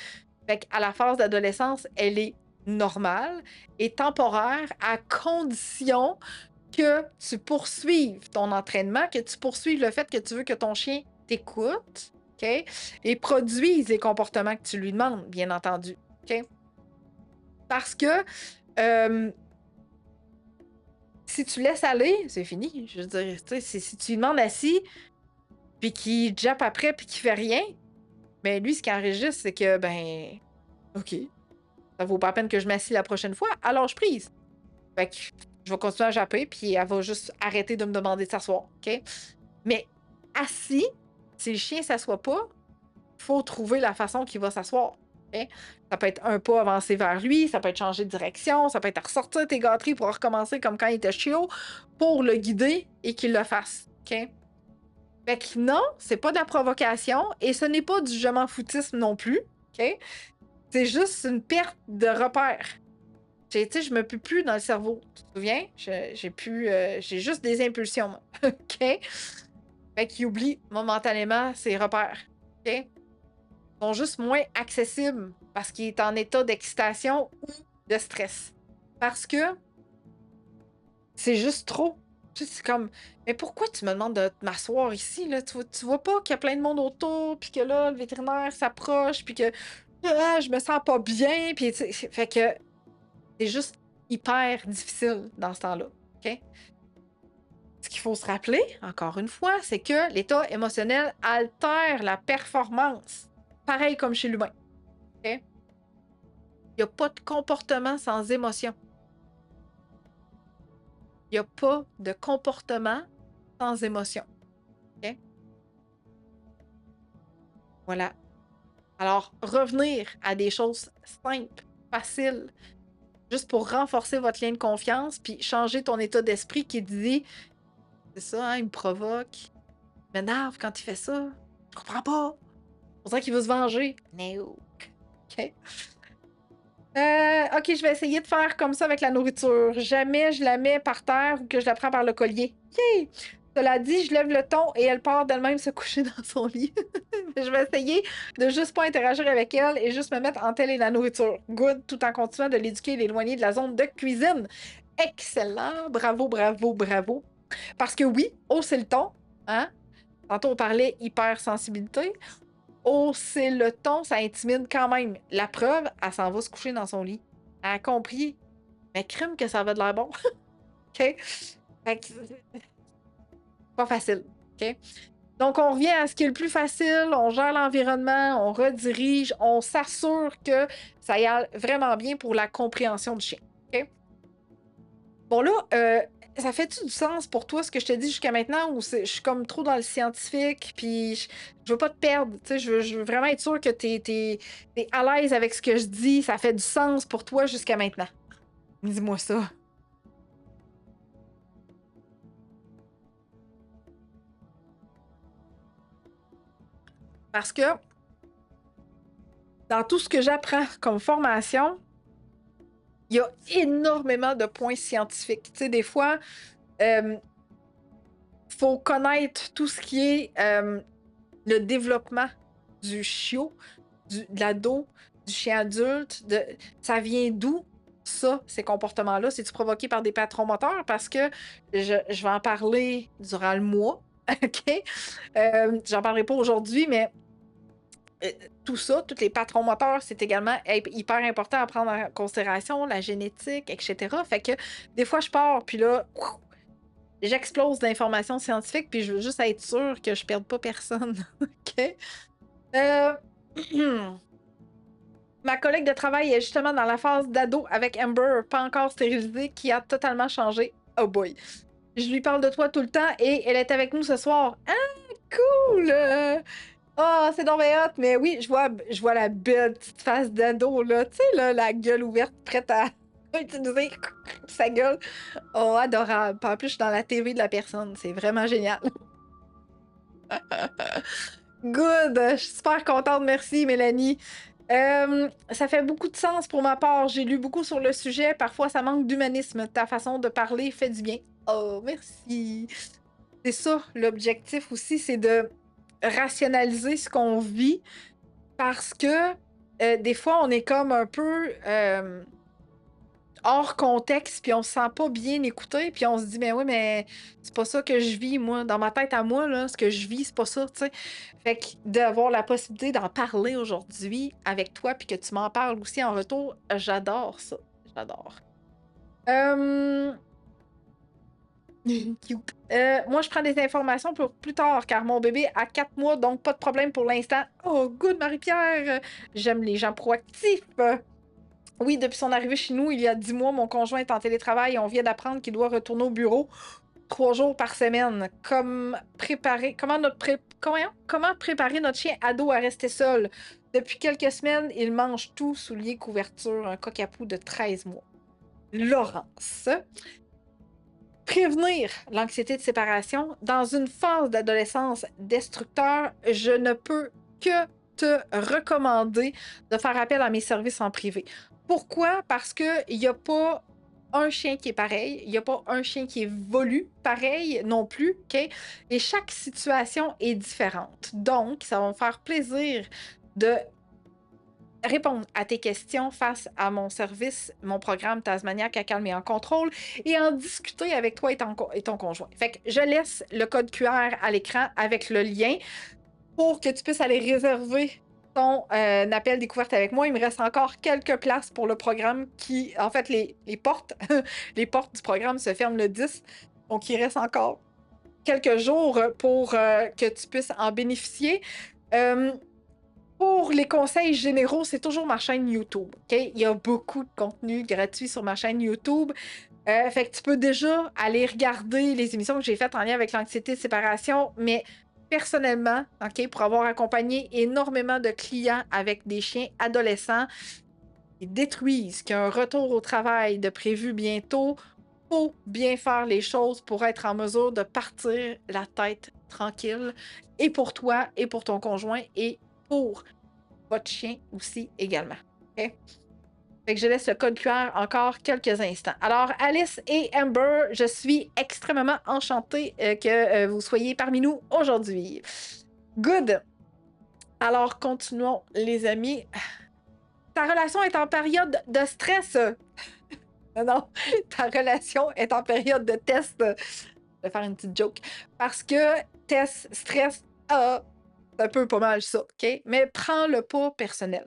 Fait qu'à la phase d'adolescence, elle est normale et temporaire à condition que tu poursuives ton entraînement, que tu poursuives le fait que tu veux que ton chien t'écoute, OK? Et produise les comportements que tu lui demandes, bien entendu. OK? Parce que si tu laisses aller, c'est fini. Je veux dire, tu sais, si tu lui demandes assis, puis qu'il jappe après, puis qu'il fait rien, ben lui, ce qu'il enregistre, c'est que, ben, OK, ça vaut pas la peine que je m'assis la prochaine fois, alors je prise. Fait que je vais continuer à japper, puis elle va juste arrêter de me demander de s'asseoir, OK? Mais assis, si le chien s'assoit pas, il faut trouver la façon qu'il va s'asseoir. Okay? Ça peut être un pas avancé vers lui, ça peut être changer de direction, ça peut être ressortir tes gâteries pour recommencer comme quand il était chiot, pour le guider et qu'il le fasse. OK? Fait que non, c'est pas de la provocation et ce n'est pas du je m'en foutisme non plus. OK? C'est juste une perte de repère. Tu sais, je me pue plus dans le cerveau. Tu te souviens? J'ai juste des impulsions. Moi. OK? Fait qu'il oublie momentanément ses repères. OK? Ils sont juste moins accessibles parce qu'il est en état d'excitation ou de stress. Parce que c'est juste trop. Tu sais, c'est comme, mais pourquoi tu me demandes de m'asseoir ici? Là? Tu vois pas qu'il y a plein de monde autour, puis que là, le vétérinaire s'approche, puis que je me sens pas bien. Puis, fait que c'est juste hyper difficile dans ce temps-là. OK? Ce qu'il faut se rappeler, encore une fois, c'est que l'état émotionnel altère la performance. Pareil comme chez l'humain. OK? Il n'y a pas de comportement sans émotion. Il n'y a pas de comportement sans émotion. OK? Voilà. Alors, revenir à des choses simples, faciles, juste pour renforcer votre lien de confiance, puis changer ton état d'esprit qui dit, c'est ça, hein, il me provoque, il m'énerve quand il fait ça, je comprends pas. On dirait qu'il veut se venger. No. OK. OK, je vais essayer de faire comme ça avec la nourriture. Jamais je la mets par terre ou que je la prends par le collier. Yay! Cela dit, je lève le ton et elle part d'elle-même se coucher dans son lit. Je vais essayer de juste pas interagir avec elle et juste me mettre en telle et la nourriture. Good, tout en continuant de l'éduquer et l'éloigner de la zone de cuisine. Excellent! Bravo, bravo, bravo. Parce que oui, hausser le ton, hein? Tantôt on parlait hypersensibilité. hausser le ton, ça intimide quand même. La preuve, elle s'en va se coucher dans son lit. Elle a compris, mais crime que ça va de l'air bon. OK? Fait que pas facile. OK? Donc, on revient à ce qui est le plus facile, on gère l'environnement, on redirige, on s'assure que ça y aille vraiment bien pour la compréhension du chien. OK? Bon, là, ça fait-tu du sens pour toi ce que je te dis jusqu'à maintenant ou je suis comme trop dans le scientifique, puis je veux pas te perdre, tu sais, je veux vraiment être sûre que t'es à l'aise avec ce que je dis, ça fait du sens pour toi jusqu'à maintenant. Dis-moi ça. Parce que dans tout ce que j'apprends comme formation, il y a énormément de points scientifiques. Tu sais, des fois, faut connaître tout ce qui est le développement du chiot, de l'ado, du chien adulte. Ça vient d'où, ça, ces comportements-là? C'est-tu provoqué par des patrons moteurs? Parce que je vais en parler durant le mois, OK? J'en parlerai pas aujourd'hui, mais tout ça, tous les patrons moteurs, c'est également hyper important à prendre en considération, la génétique, etc. Fait que des fois, je pars, puis là, j'explose d'informations scientifiques, puis je veux juste être sûre que je perde pas personne. OK? Ma collègue de travail est justement dans la phase d'ado avec Amber, pas encore stérilisée, qui a totalement changé. Oh boy! Je lui parle de toi tout le temps et elle est avec nous ce soir. Ah, cool! Oh, c'est donc bien hot, mais oui, je vois la belle petite face d'ado, là. Tu sais, là, la gueule ouverte, prête à utiliser sa gueule. Oh, adorable. Puis en plus, je suis dans la TV de la personne. C'est vraiment génial. Good! Je suis super contente. Merci, Mélanie. Ça fait beaucoup de sens pour ma part. J'ai lu beaucoup sur le sujet. Parfois, ça manque d'humanisme. Ta façon de parler fait du bien. Oh, merci. C'est ça, l'objectif aussi, c'est de rationaliser ce qu'on vit parce que des fois, on est comme un peu hors contexte, puis on se sent pas bien écouté, puis on se dit, mais oui, mais c'est pas ça que je vis, moi. Dans ma tête à moi, là, ce que je vis, c'est pas ça, tu sais. Fait que d'avoir la possibilité d'en parler aujourd'hui avec toi, puis que tu m'en parles aussi en retour, j'adore ça. J'adore. Cute. Moi, je prends des informations pour plus tard, car mon bébé a 4 mois, donc pas de problème pour l'instant. Oh, good, Marie-Pierre! J'aime les gens proactifs. Oui, depuis son arrivée chez nous, il y a 10 mois, mon conjoint est en télétravail et on vient d'apprendre qu'il doit retourner au bureau 3 jours par semaine. Comment préparer notre chien ado à rester seul? Depuis quelques semaines, il mange tout, souliers, couverture, un cockapoo de 13 mois. Laurence. Prévenir l'anxiété de séparation dans une phase d'adolescence destructeur, je ne peux que te recommander de faire appel à mes services en privé. Pourquoi? Parce qu'il n'y a pas un chien qui est pareil, il n'y a pas un chien qui évolue pareil non plus, OK? Et chaque situation est différente. Donc, ça va me faire plaisir de répondre à tes questions face à mon service, mon programme Tasmania à calme et en contrôle, et en discuter avec toi et ton conjoint. Fait que je laisse le code QR à l'écran avec le lien pour que tu puisses aller réserver ton appel découverte avec moi. Il me reste encore quelques places pour le programme qui, en fait, les portes, les portes du programme se ferment le 10. Donc, il reste encore quelques jours pour que tu puisses en bénéficier. Pour les conseils généraux, c'est toujours ma chaîne YouTube. Okay? Il y a beaucoup de contenu gratuit sur ma chaîne YouTube. Fait que tu peux déjà aller regarder les émissions que j'ai faites en lien avec l'anxiété de séparation, mais personnellement, OK, pour avoir accompagné énormément de clients avec des chiens adolescents qui détruisent, qui ont un retour au travail de prévu bientôt, faut bien faire les choses pour être en mesure de partir la tête tranquille, et pour toi, et pour ton conjoint, et pour votre chien aussi également. OK? Fait que je laisse le code QR encore quelques instants. Alors, Alice et Amber, je suis extrêmement enchantée que vous soyez parmi nous aujourd'hui. Good! Alors, continuons, les amis. Ta relation est en période de stress. Non, ta relation est en période de test. Je vais faire une petite joke. Parce que test, stress, C'est un peu pas mal ça, OK? Mais prends-le pas personnel.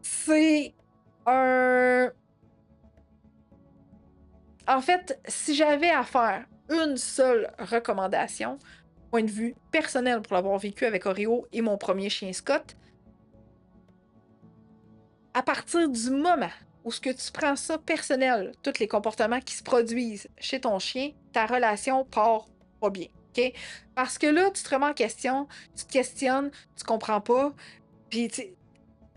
C'est un... En fait, si j'avais à faire une seule recommandation, point de vue personnel pour l'avoir vécu avec Oreo et mon premier chien Scott, à partir du moment où ce que tu prends ça personnel, tous les comportements qui se produisent chez ton chien, ta relation part pas bien, OK? Parce que là, tu te remets en question, tu te questionnes, tu comprends pas, puis tu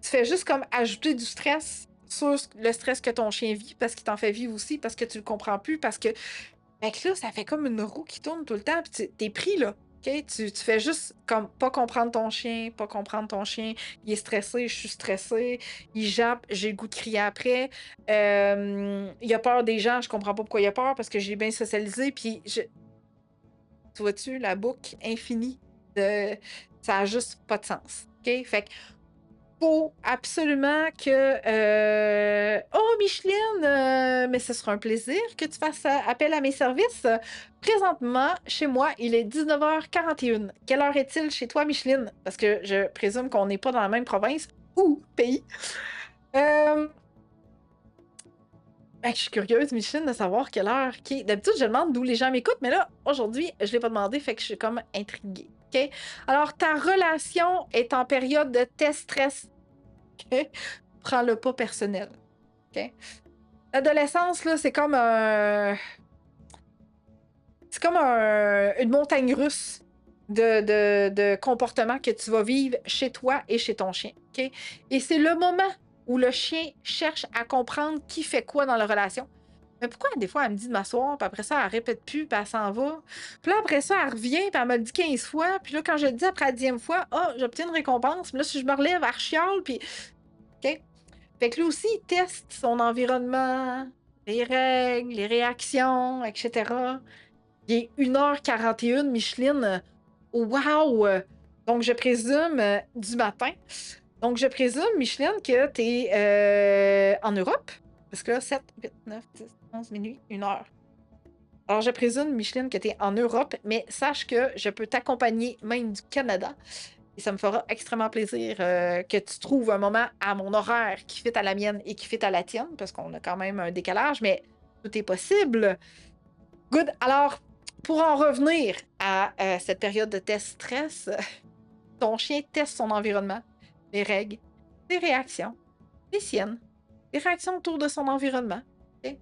fais juste comme ajouter du stress sur le stress que ton chien vit, parce qu'il t'en fait vivre aussi, parce que tu le comprends plus, parce que... Fait que là, ça fait comme une roue qui tourne tout le temps, puis t'es pris, là. OK? Tu fais juste comme pas comprendre ton chien, pas comprendre ton chien. Il est stressé, je suis stressée. Il jappe, j'ai le goût de crier après. Il a peur des gens, je comprends pas pourquoi il a peur, parce que j'ai bien socialisé, puis tu vois-tu, la boucle infinie de... Ça a juste pas de sens. OK? Fait que faut absolument que... Oh, Micheline, mais ce sera un plaisir que tu fasses appel à mes services. Présentement, chez moi, il est 19h41. Quelle heure est-il chez toi, Micheline? Parce que je présume qu'on n'est pas dans la même province ou pays. Je suis curieuse, Micheline, de savoir quelle heure qui est. D'habitude, je demande d'où les gens m'écoutent, mais là, aujourd'hui, je ne l'ai pas demandé, fait que je suis comme intriguée. OK? Alors, ta relation est en période de test-stress. OK? Prends-le pas personnel. OK? L'adolescence, là, c'est comme un... C'est comme une montagne russe de comportements que tu vas vivre chez toi et chez ton chien. OK? Et c'est le moment où le chien cherche à comprendre qui fait quoi dans la relation. Mais pourquoi des fois elle me dit de m'asseoir, puis après ça, elle répète plus, puis elle s'en va. Puis là, après ça, elle revient, puis elle me le dit 15 fois. Puis là, quand je le dis après la 10e fois, j'obtiens une récompense. Puis là, si je me relève, elle chiale, puis... OK? Fait que lui aussi, il teste son environnement, les règles, les réactions, etc. Il est 1h41, Micheline. Wow! Donc, je présume du matin. Donc, je présume, Micheline, que tu es en Europe. Parce que là, 7, 8, 9, 10, 11, minuit, 1h. Alors, je présume, Micheline, que tu es en Europe, mais sache que je peux t'accompagner même du Canada. Et ça me fera extrêmement plaisir que tu trouves un moment à mon horaire qui fit à la mienne et qui fit à la tienne, parce qu'on a quand même un décalage, mais tout est possible. Good. Alors, pour en revenir à cette période de test-stress, ton chien teste son environnement, les règles, les réactions, les siennes, les réactions autour de son environnement. Okay?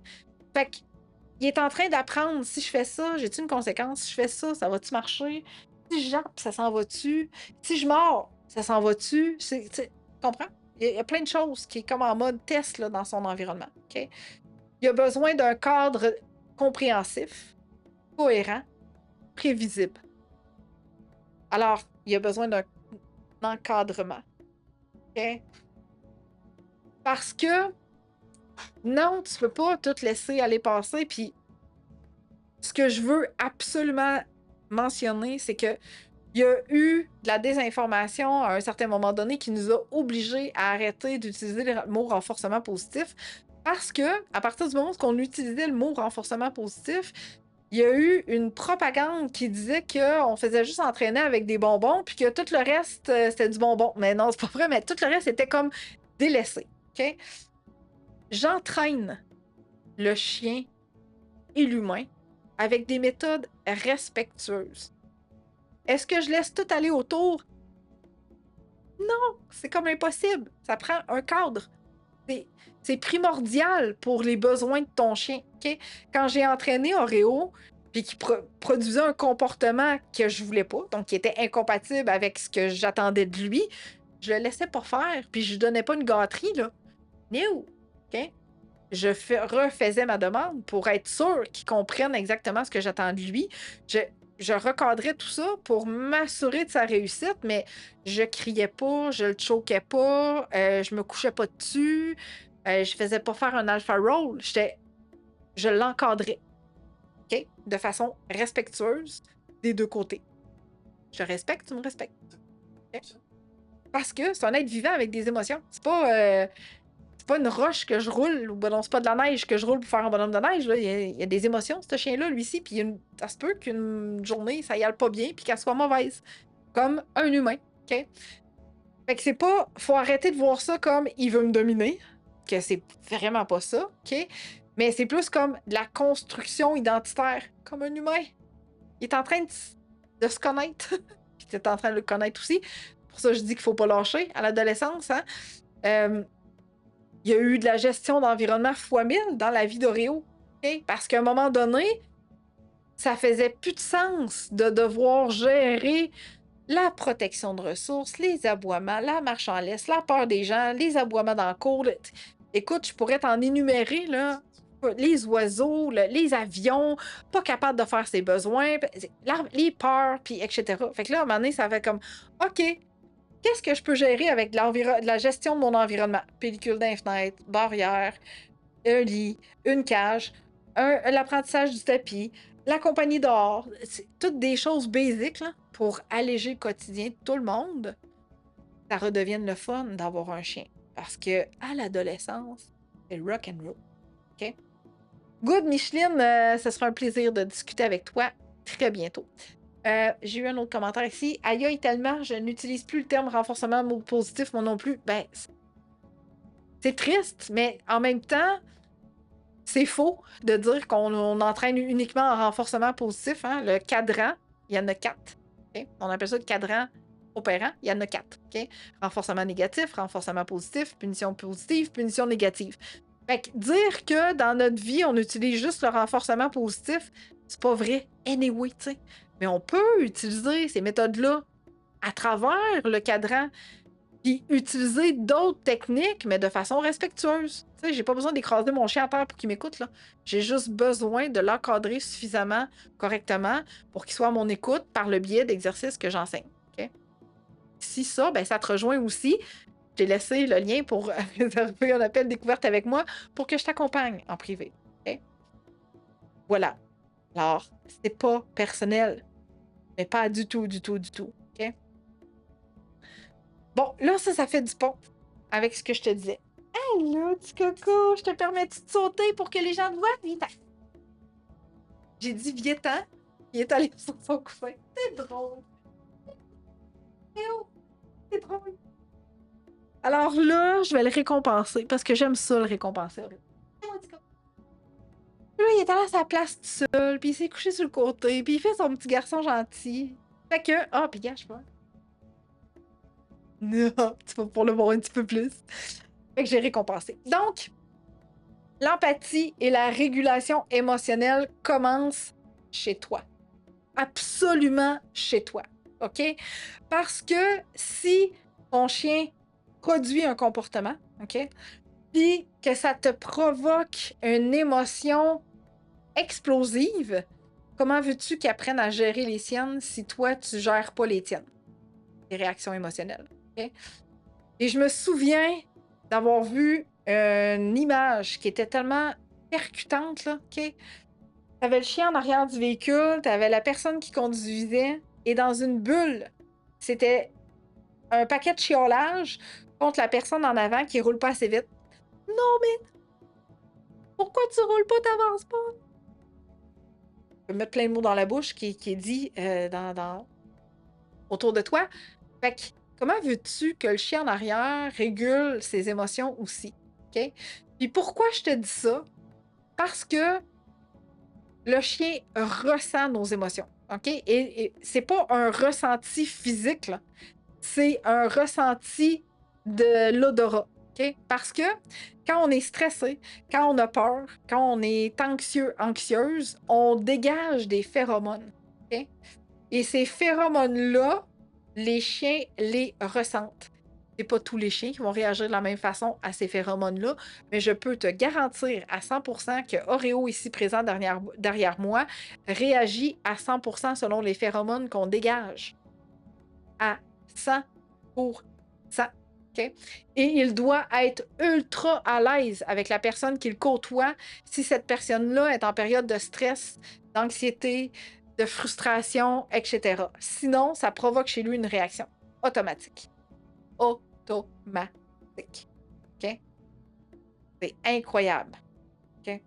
Fait qu'il est en train d'apprendre, si je fais ça, j'ai-tu une conséquence? Si je fais ça, ça va-tu marcher? Si je jappe, ça s'en va-tu? Si je mords, ça s'en va-tu? Tu comprends? Il y a plein de choses qui est comme en mode test là, dans son environnement. Okay? Il a besoin d'un cadre compréhensif, cohérent, prévisible. Alors, il a besoin d'un encadrement. Okay? Parce que non, tu peux pas tout laisser aller passer. Puis, ce que je veux absolument mentionner, c'est que il y a eu de la désinformation à un certain moment donné qui nous a obligés à arrêter d'utiliser le mot renforcement positif. Parce que, à partir du moment où on utilisait le mot renforcement positif, il y a eu une propagande qui disait qu'on faisait juste entraîner avec des bonbons, puis que tout le reste, c'était du bonbon. Mais non, c'est pas vrai, mais tout le reste était comme délaissé. OK? J'entraîne le chien et l'humain avec des méthodes respectueuses. Est-ce que je laisse tout aller autour? Non, c'est comme impossible. Ça prend un cadre. C'est primordial pour les besoins de ton chien. Okay? Quand j'ai entraîné Oreo, puis qui produisait un comportement que je voulais pas, donc qui était incompatible avec ce que j'attendais de lui, je le laissais pas faire, puis je lui donnais pas une gâterie, là. No! OK? Je refaisais ma demande pour être sûre qu'il comprenne exactement ce que j'attends de lui. Je recadrais tout ça pour m'assurer de sa réussite, mais je criais pas, je le choquais pas, je me couchais pas dessus, je faisais pas faire un alpha roll. Je l'encadrais, OK? De façon respectueuse des deux côtés. Je te respecte, tu me respectes. Okay? Parce que c'est un être vivant avec des émotions. C'est pas une roche que je roule, ou ben non, c'est pas de la neige que je roule pour faire un bonhomme de neige. Là. Il y a des émotions, ce chien-là, lui-ci, puis ça se peut qu'une journée, ça y aille pas bien, puis qu'elle soit mauvaise. comme un humain, OK? Fait que c'est pas... Faut arrêter de voir ça comme « il veut me dominer », que c'est vraiment pas ça, OK? Mais c'est plus comme de la construction identitaire, comme un humain. Il est en train de se connaître, puis tu es en train de le connaître aussi. Pour ça, je dis qu'il faut pas lâcher à l'adolescence, hein? Il y a eu de la gestion d'environnement fois 1000 dans la vie d'Oreo, OK? Parce qu'à un moment donné, ça faisait plus de sens de devoir gérer la protection de ressources, les aboiements, la marche en laisse, la peur des gens, les aboiements dans le cours. Écoute, je pourrais t'en énumérer, là. Les oiseaux, les avions, pas capables de faire ses besoins, les peurs, puis etc. Fait que là, à un moment donné, ça fait comme, OK, qu'est-ce que je peux gérer avec de la gestion de mon environnement? Pellicule d'un fenêtre, barrière, un lit, une cage, l'apprentissage du tapis, la compagnie dehors. C'est toutes des choses basiques là, pour alléger le quotidien de tout le monde. Ça redevienne le fun d'avoir un chien. Parce que à l'adolescence, c'est rock and roll. OK? Good, Micheline, ce sera un plaisir de discuter avec toi très bientôt. J'ai eu un autre commentaire ici. Aïe, aïe, tellement, je n'utilise plus le terme renforcement positif, moi non plus. Ben, c'est triste, mais en même temps, c'est faux de dire qu'on entraîne uniquement en renforcement positif. Hein? Le cadran, il y en a 4. Okay? On appelle ça le cadran opérant, il y en a 4. Okay? Renforcement négatif, renforcement positif, punition positive, punition négative. Fait que dire que dans notre vie, on utilise juste le renforcement positif, c'est pas vrai. Anyway, tu sais. Mais on peut utiliser ces méthodes-là à travers le cadran, puis utiliser d'autres techniques, mais de façon respectueuse. Tu sais, j'ai pas besoin d'écraser mon chien à terre pour qu'il m'écoute, là. J'ai juste besoin de l'encadrer suffisamment, correctement, pour qu'il soit à mon écoute par le biais d'exercices que j'enseigne. Okay? Si ça, ben ça te rejoint aussi. J'ai laissé le lien pour réserver un appel découverte avec moi pour que je t'accompagne en privé. Okay? Voilà. Alors, c'est pas personnel. Mais pas du tout, du tout, du tout. OK? Bon, là, ça fait du pont avec ce que je te disais. Hey, là, petit coco, je te permets-tu de sauter pour que les gens te voient? Viens-t'en. J'ai dit viens-t'en. Il est allé sur son coussin. C'est drôle. C'est drôle. Alors là, je vais le récompenser parce que j'aime ça, le récompenser. Là, il est allé à sa place tout seul, puis il s'est couché sur le côté, puis il fait son petit garçon gentil. Fait que... Ah, puis gars, je sais pas. Non, tu vas pour le voir un petit peu plus. Fait que j'ai récompensé. Donc, l'empathie et la régulation émotionnelle commencent chez toi. Absolument chez toi. OK? Parce que si ton chien produit un comportement, OK? Puis que ça te provoque une émotion explosive, comment veux-tu qu'il apprenne à gérer les siennes si toi, tu gères pas les tiennes? Les réactions émotionnelles. Okay? Et je me souviens d'avoir vu une image qui était tellement percutante, là, OK? T'avais le chien en arrière du véhicule, t'avais la personne qui conduisait, et dans une bulle, c'était un paquet de chiolage contre la personne en avant qui roule pas assez vite. Non, mais pourquoi tu roules pas, t'avances pas? Je peux mettre plein de mots dans la bouche qui est dit autour de toi. Fait que, comment veux-tu que le chien en arrière régule ses émotions aussi? OK? Puis pourquoi je te dis ça? Parce que le chien ressent nos émotions. OK? Et c'est pas un ressenti physique, là. C'est un ressenti de l'odorat. OK? Parce que quand on est stressé, quand on a peur, quand on est anxieux, anxieuse, on dégage des phéromones. OK? Et ces phéromones-là, les chiens les ressentent. C'est pas tous les chiens qui vont réagir de la même façon à ces phéromones-là, mais je peux te garantir à 100% que Oreo, ici présent derrière moi, réagit à 100% selon les phéromones qu'on dégage. À 100%. OK? Et il doit être ultra à l'aise avec la personne qu'il côtoie si cette personne-là est en période de stress, d'anxiété, de frustration, etc. Sinon, ça provoque chez lui une réaction automatique. Automatique. OK? C'est incroyable. OK?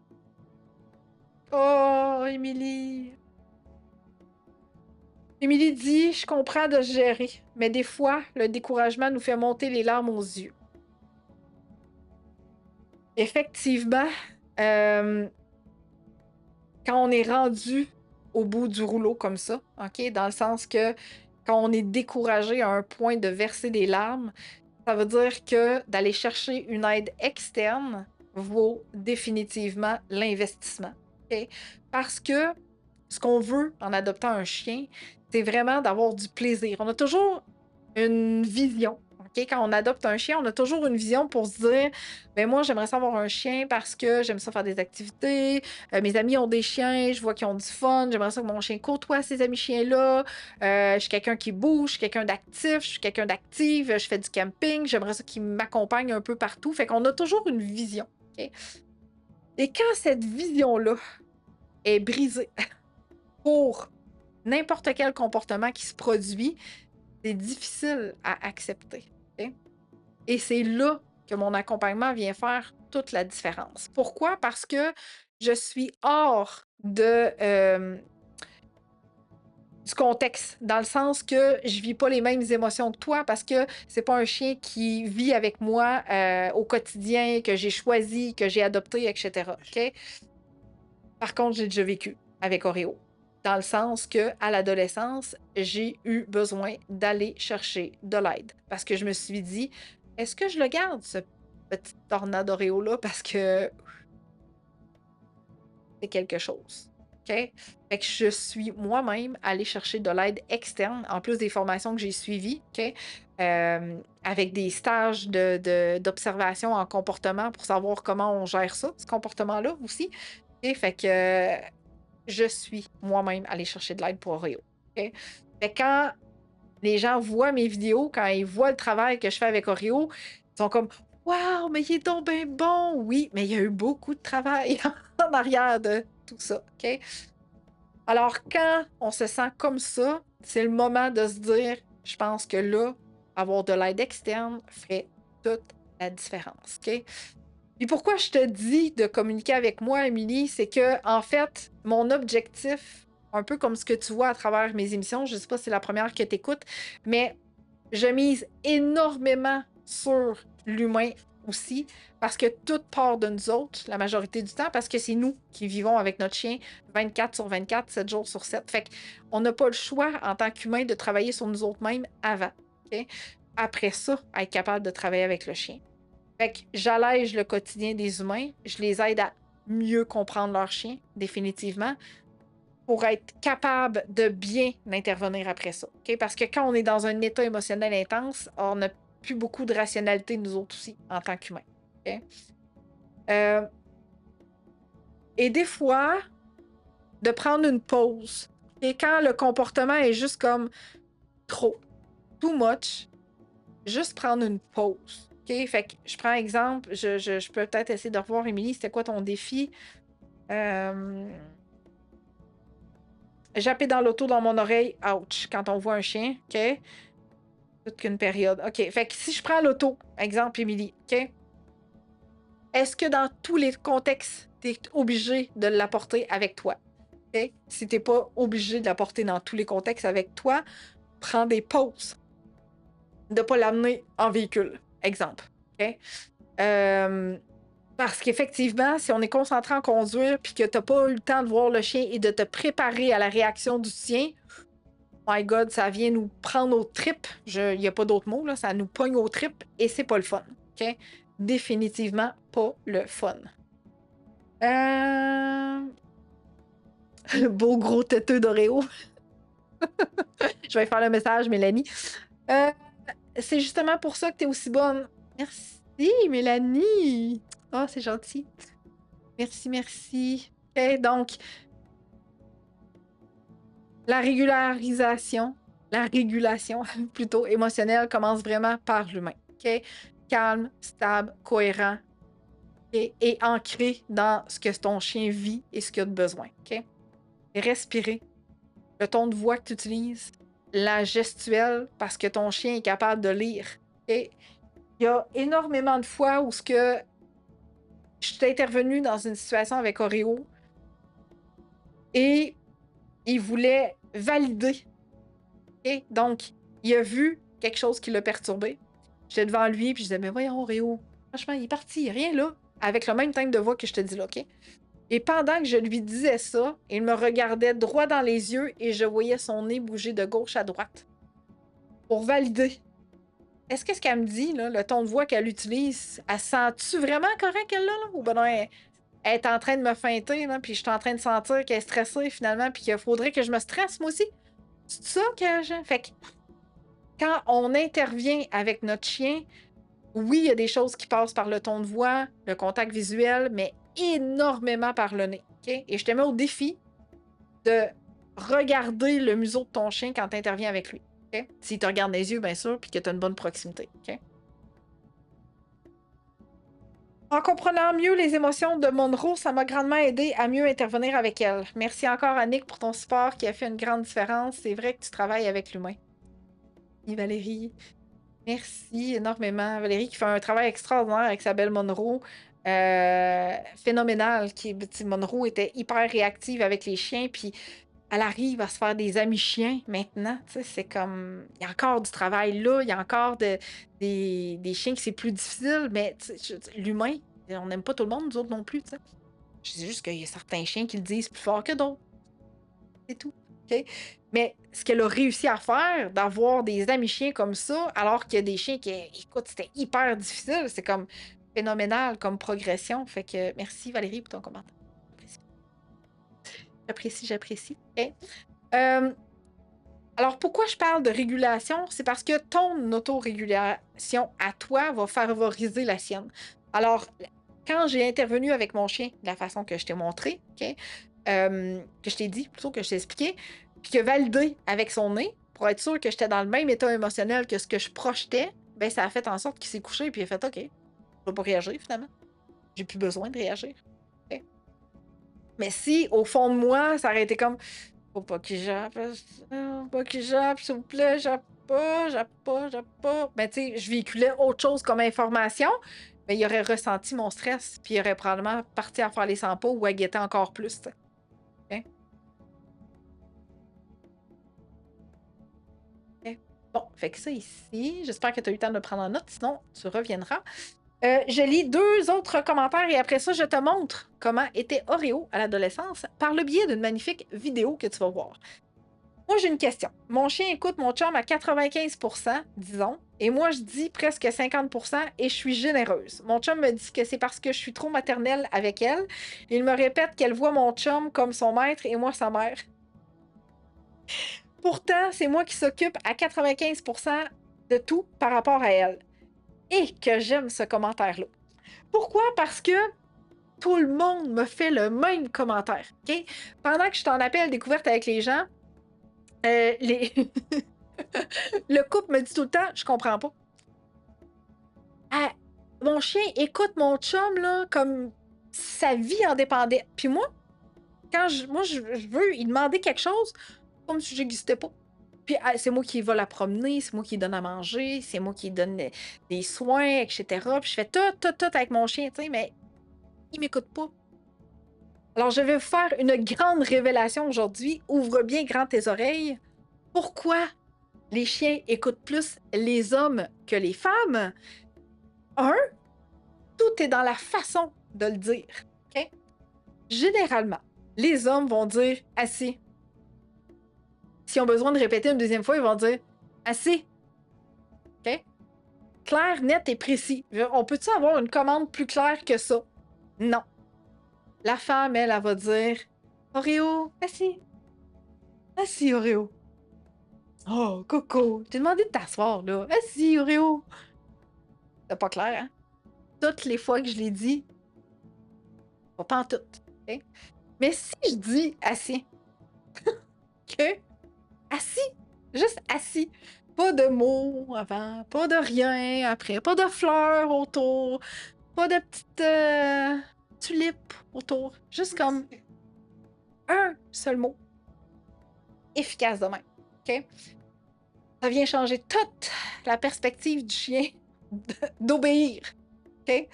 Oh, Émilie! Émilie dit: Je comprends de se gérer, mais des fois, le découragement nous fait monter les larmes aux yeux. Effectivement, quand on est rendu au bout du rouleau comme ça, OK, dans le sens que quand on est découragé à un point de verser des larmes, ça veut dire que d'aller chercher une aide externe vaut définitivement l'investissement. OK? Parce que ce qu'on veut en adoptant un chien, c'est vraiment d'avoir du plaisir. On a toujours une vision. OK? Quand on adopte un chien, on a toujours une vision pour se dire, ben moi, j'aimerais ça avoir un chien parce que j'aime ça faire des activités. Mes amis ont des chiens, je vois qu'ils ont du fun. J'aimerais ça que mon chien côtoie ces amis chiens-là. Je suis quelqu'un qui bouge, je suis quelqu'un d'actif, je suis quelqu'un d'active, je fais du camping. J'aimerais ça qu'il m'accompagne un peu partout. Fait qu'on a toujours une vision. OK? Et quand cette vision-là est brisée pour n'importe quel comportement qui se produit, c'est difficile à accepter. OK? Et c'est là que mon accompagnement vient faire toute la différence. Pourquoi? Parce que je suis hors du contexte, dans le sens que je vis pas les mêmes émotions que toi parce que c'est pas un chien qui vit avec moi au quotidien, que j'ai choisi, que j'ai adopté, etc. OK? Par contre, j'ai déjà vécu avec Oreo. Dans le sens que à l'adolescence, j'ai eu besoin d'aller chercher de l'aide. Parce que je me suis dit, est-ce que je le garde, ce petit tornade Oreo-là? Parce que c'est quelque chose. OK? Fait que je suis moi-même allée chercher de l'aide externe, en plus des formations que j'ai suivies, OK? Avec des stages d'observation en comportement pour savoir comment on gère ça, ce comportement-là aussi. OK? Fait que je suis moi-même allée chercher de l'aide pour Oreo. OK? Fait que quand les gens voient mes vidéos, quand ils voient le travail que je fais avec Oreo, ils sont comme waouh, mais il est donc bien bon! Oui, mais il y a eu beaucoup de travail en arrière de tout ça. OK? Alors, quand on se sent comme ça, c'est le moment de se dire, je pense que là, avoir de l'aide externe fait toute la différence. OK? Puis pourquoi je te dis de communiquer avec moi, Émilie, c'est que, en fait, mon objectif, un peu comme ce que tu vois à travers mes émissions, je sais pas si c'est la première que tu écoutes, mais je mise énormément sur l'humain aussi, parce que tout part de nous autres, la majorité du temps, parce que c'est nous qui vivons avec notre chien 24 sur 24, 7 jours sur 7. Fait qu'on n'a pas le choix, en tant qu'humain, de travailler sur nous autres mêmes avant. OK? Après ça, être capable de travailler avec le chien. Fait que j'allège le quotidien des humains, je les aide à mieux comprendre leur chien, définitivement, pour être capable de bien intervenir après ça. OK? Parce que quand on est dans un état émotionnel intense, on n'a plus beaucoup de rationalité, nous autres aussi, en tant qu'humains. OK? Et des fois, de prendre une pause. Et quand le comportement est juste comme trop, too much, juste prendre une pause. OK? Fait que je prends exemple, je peux peut-être essayer de revoir, Émilie, c'était quoi ton défi? Japper dans l'auto dans mon oreille, ouch, quand on voit un chien, OK? Toute qu'une période. OK, fait que si je prends l'auto, exemple, Émilie, OK? Est-ce que dans tous les contextes, tu es obligé de l'apporter avec toi? OK? Si tu n'es pas obligé de l'apporter dans tous les contextes avec toi, prends des pauses. De ne pas l'amener en véhicule, exemple. OK? Parce qu'effectivement, si on est concentré en conduire puis que tu n'as pas eu le temps de voir le chien et de te préparer à la réaction du sien, my God, ça vient nous prendre aux tripes. Il n'y a pas d'autre mot, là. Ça nous pogne aux tripes et c'est pas le fun. OK? Définitivement pas le fun. Beau gros têteux d'Oreo. Je vais faire le message, Mélanie. C'est justement pour ça que tu es aussi bonne. Merci, Mélanie. Oh, c'est gentil. Merci, merci. OK, donc, la régulation plutôt émotionnelle commence vraiment par l'humain. OK? Calme, stable, cohérent et ancré dans ce que ton chien vit et ce qu'il a de besoin. OK? Et respirer. Le ton de voix que tu utilises, la gestuelle, parce que ton chien est capable de lire. OK? Il y a énormément de fois où je suis intervenue dans une situation avec Oreo et il voulait valider OK? Donc, il a vu quelque chose qui l'a perturbé. J'étais devant lui, puis je disais, mais voyons, Réo, franchement, il est parti, il est rien là. Avec le même thème de voix que je te dis là, OK? Et pendant que je lui disais ça, il me regardait droit dans les yeux et je voyais son nez bouger de gauche à droite. Pour valider. Est-ce que ce qu'elle me dit, là, le ton de voix qu'elle utilise, elle sent-tu vraiment correct, elle, là? Ou ben non, elle est en train de me feinter, là, puis je suis en train de sentir qu'elle est stressée, finalement, puis qu'il faudrait que je me stresse, moi aussi? C'est ça que je... Fait que quand on intervient avec notre chien, oui, il y a des choses qui passent par le ton de voix, le contact visuel, mais énormément par le nez. OK? Et je te mets au défi de regarder le museau de ton chien quand tu interviens avec lui. OK? S'il te regarde les yeux, bien sûr, puis que tu as une bonne proximité. OK? En comprenant mieux les émotions de Monroe, ça m'a grandement aidé à mieux intervenir avec elle. Merci encore, Annick, pour ton support qui a fait une grande différence. C'est vrai que tu travailles avec l'humain. Et Valérie, merci énormément. Valérie qui fait un travail extraordinaire avec sa belle Monroe. Phénoménal. Monroe était hyper réactive avec les chiens, puis elle arrive à se faire des amis chiens maintenant. C'est comme... Il y a encore du travail là, il y a encore des chiens que c'est plus difficile, mais l'humain, on n'aime pas tout le monde, nous autres non plus. T'sais. Je dis juste qu'il y a certains chiens qui le disent plus fort que d'autres. C'est tout. Okay? Mais ce qu'elle a réussi à faire, d'avoir des amis chiens comme ça, alors qu'il y a des chiens qui, écoute, c'était hyper difficile, c'est comme phénoménal comme progression. Fait que merci Valérie pour ton commentaire. J'apprécie. Okay. Alors, pourquoi je parle de régulation? C'est parce que ton autorégulation à toi va favoriser la sienne. Alors, quand j'ai intervenu avec mon chien de la façon que je t'ai montré, okay, que je t'ai dit, plutôt que je t'ai expliqué, puis que validé avec son nez, pour être sûr que j'étais dans le même état émotionnel que ce que je projetais, ben ça a fait en sorte qu'il s'est couché, puis il a fait « OK, je vais pas réagir, finalement. J'ai plus besoin de réagir. Okay. » Mais si, au fond de moi, ça aurait été comme « Faut pas qu'il jappe, s'il vous plaît, jappe pas. » Ben, tu sais, je véhiculais autre chose comme information, mais il aurait ressenti mon stress, puis il aurait probablement parti à faire les 100 pas ou à guetter encore plus. Okay. Bon, fait que ça ici, j'espère que tu as eu le temps de prendre en note, sinon tu reviendras. Je lis 2 autres commentaires et après ça, je te montre comment était Oreo à l'adolescence par le biais d'une magnifique vidéo que tu vas voir. Moi, j'ai une question. Mon chien écoute mon chum à 95%, disons, et moi, je dis presque 50% et je suis généreuse. Mon chum me dit que c'est parce que je suis trop maternelle avec elle. Il me répète qu'elle voit mon chum comme son maître et moi sa mère. Pourtant, c'est moi qui s'occupe à 95% de tout par rapport à elle. Et que j'aime ce commentaire-là. Pourquoi? Parce que tout le monde me fait le même commentaire. Okay? Pendant que je suis en appel découverte avec les gens, le couple me dit tout le temps, je comprends pas. Ah, mon chien écoute mon chum là, comme sa vie en dépendait. Puis moi, quand je veux lui demander quelque chose, comme si j'existais pas. Puis c'est moi qui va la promener, c'est moi qui donne à manger, c'est moi qui donne des soins, etc. Puis je fais tout avec mon chien, tu sais, mais il m'écoute pas. Alors je vais vous faire une grande révélation aujourd'hui. Ouvre bien grand tes oreilles. Pourquoi les chiens écoutent plus les hommes que les femmes? Tout est dans la façon de le dire. Okay? Généralement, les hommes vont dire « assez ». S'ils ont besoin de répéter une deuxième fois, ils vont dire « assez ». OK? Clair, net et précis. On peut-tu avoir une commande plus claire que ça? Non. La femme, elle va dire « Oreo, assis. Assis, Oreo. Oh, Coco, je t'ai demandé de t'asseoir, là. Assis, Oreo. » C'est pas clair, hein? Toutes les fois que je l'ai dit, pas en tout. Okay? Mais si je dis assis, que assis, juste assis, pas de mots avant, pas de rien après, pas de fleurs autour, pas de petites tulipes autour, juste comme un seul mot efficace de même. Okay? Ça vient changer toute la perspective du chien d'obéir. Okay?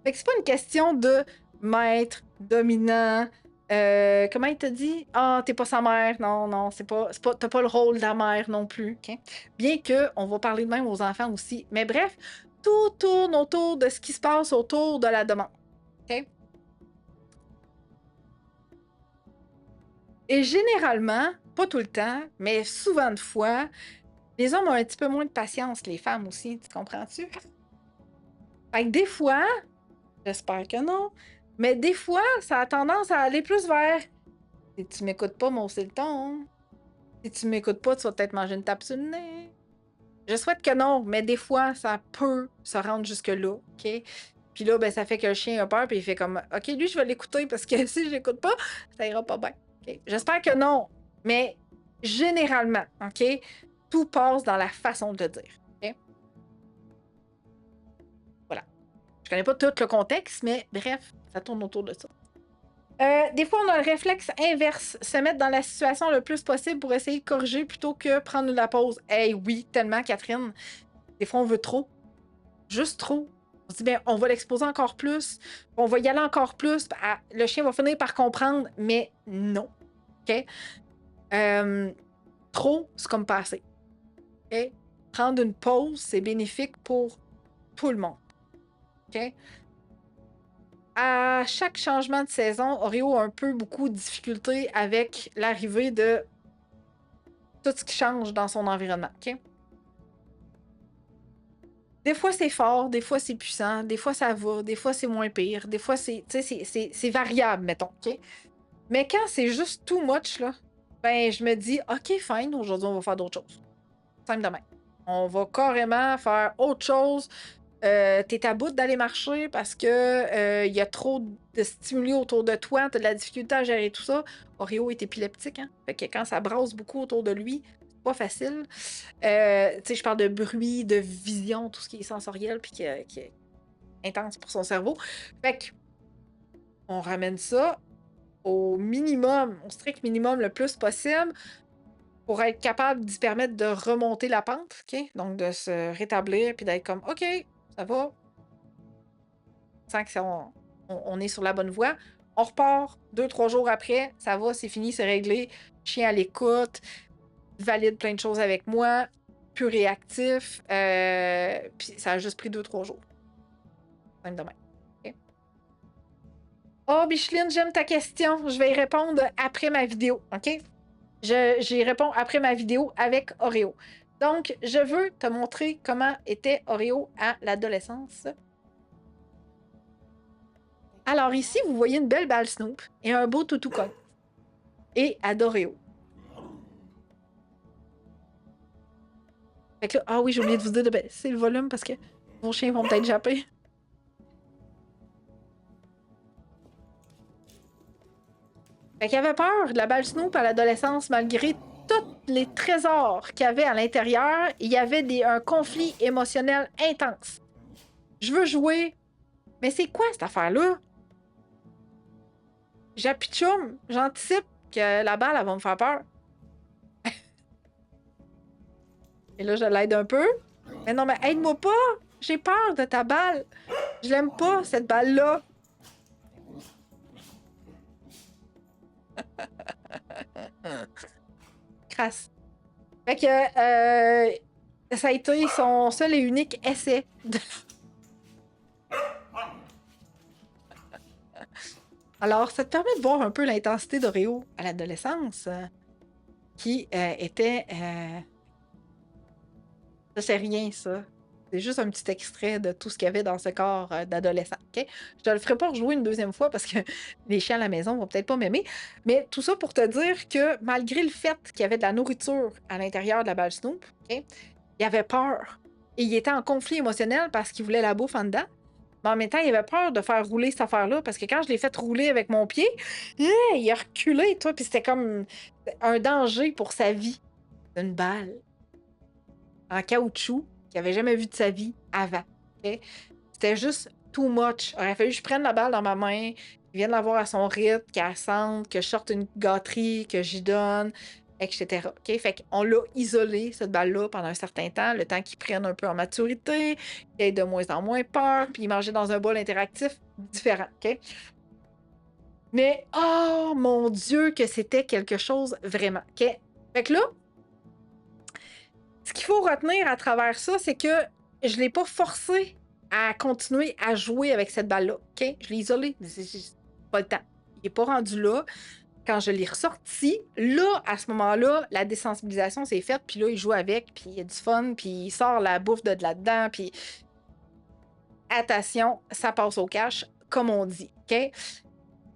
Fait que c'est pas une question de maître, dominant, Comment il t'a dit? Ah, t'es pas sa mère. Non, non, t'as pas le rôle de la mère non plus. OK? Bien que on va parler de même aux enfants aussi. Mais bref, tout tourne autour de ce qui se passe autour de la demande. OK? Et généralement, pas tout le temps, mais souvent de fois, les hommes ont un petit peu moins de patience que les femmes aussi. Tu comprends-tu? Fait que des fois, j'espère que non, mais des fois, ça a tendance à aller plus vers si tu m'écoutes pas, mon c'est le ton. Si tu m'écoutes pas, tu vas peut-être manger une tape sur le nez. Je souhaite que non, mais des fois, ça peut se rendre jusque-là, OK? Puis là, ben, ça fait que le chien a peur, puis il fait comme OK, lui, je vais l'écouter parce que si je l'écoute pas, ça ira pas bien. OK? J'espère que non, mais généralement, OK? Tout passe dans la façon de le dire. OK? Voilà. Je connais pas tout le contexte, mais bref, ça tourne autour de ça. Des fois, on a le réflexe inverse, se mettre dans la situation le plus possible pour essayer de corriger plutôt que prendre la pause. Hey, oui, tellement, Catherine. Des fois, on veut trop. Juste trop. On se dit, ben, on va l'exposer encore plus. On va y aller encore plus. Le chien va finir par comprendre, mais non. OK? Trop, c'est comme passer. OK? Prendre une pause, c'est bénéfique pour tout le monde. OK? À chaque changement de saison, Oreo a un peu beaucoup de difficultés avec l'arrivée de tout ce qui change dans son environnement. OK? Des fois, c'est fort, des fois, c'est puissant, des fois, ça va, des fois, c'est moins pire, des fois, c'est variable, mettons. OK? Mais quand c'est juste too much, là, ben, je me dis, OK, fine, aujourd'hui, on va faire d'autres choses. Simple de même. On va carrément faire autre chose. T'es à bout d'aller marcher parce que y a trop de stimuli autour de toi, t'as de la difficulté à gérer tout ça. Oreo est épileptique, hein? Fait que quand ça brasse beaucoup autour de lui, c'est pas facile. Tu sais, je parle de bruit, de vision, tout ce qui est sensoriel puis qui est intense pour son cerveau. Fait que on ramène ça au minimum, au strict minimum le plus possible pour être capable d'y permettre de remonter la pente, OK? Donc de se rétablir puis d'être comme OK, ça va. Sans que on est sur la bonne voie. On repart 2-3 jours après, ça va, c'est fini, c'est réglé. Chien à l'écoute, valide plein de choses avec moi, plus réactif. Puis ça a juste pris 2-3 jours. Même demain. OK? Oh, Bicheline, j'aime ta question. Je vais y répondre après ma vidéo. OK? J'y réponds après ma vidéo avec Oreo. Donc, je veux te montrer comment était Oreo à l'adolescence. Alors ici, vous voyez une belle balle Snoop et un beau toutou con. Et Adoreo. Fait que là, ah oui, j'ai oublié de vous dire de baisser le volume parce que vos chiens vont peut-être japper. Fait qu'il avait peur de la balle Snoop à l'adolescence malgré tous les trésors qu'il y avait à l'intérieur. Il y avait un conflit émotionnel intense. Je veux jouer. Mais c'est quoi cette affaire-là? J'apitchoum, j'anticipe que la balle, elle va me faire peur. Et là, je l'aide un peu. Mais non, mais aide-moi pas! J'ai peur de ta balle! Je l'aime pas, cette balle-là! Crasse. Fait que ça a été son seul et unique essai de... Alors, ça te permet de voir un peu l'intensité d'Oreo à l'adolescence, qui était... Ça, c'est rien, ça. C'est juste un petit extrait de tout ce qu'il y avait dans ce corps d'adolescent. OK? Je te le ferai pas rejouer une deuxième fois parce que les chiens à la maison vont peut-être pas m'aimer. Mais tout ça pour te dire que malgré le fait qu'il y avait de la nourriture à l'intérieur de la balle Snoop, OK, il avait peur. Et il était en conflit émotionnel parce qu'il voulait la bouffe en dedans. Mais en même temps, il avait peur de faire rouler cette affaire-là parce que quand je l'ai fait rouler avec mon pied, il a reculé, toi, puis c'était comme un danger pour sa vie. Une balle en caoutchouc qu'il n'avait jamais vu de sa vie avant. Okay? C'était juste too much. Il aurait fallu que je prenne la balle dans ma main, qu'il vienne la voir à son rythme, qu'elle sente, que je sorte une gâterie, que j'y donne, etc. Okay? Fait qu'on l'a isolé, cette balle-là, pendant un certain temps, le temps qu'il prenne un peu en maturité, qu'il ait de moins en moins peur, puis il mangeait dans un bol interactif différent. Okay? Mais, oh mon Dieu, que c'était quelque chose vraiment. OK? Fait que là, ce qu'il faut retenir à travers ça, c'est que je ne l'ai pas forcé à continuer à jouer avec cette balle-là. OK? Je l'ai isolé. C'est pas le temps. Il n'est pas rendu là. Quand je l'ai ressorti, là, à ce moment-là, la désensibilisation s'est faite, puis là, il joue avec, puis il y a du fun, puis il sort la bouffe de là-dedans, puis attention, ça passe au cash, comme on dit, OK?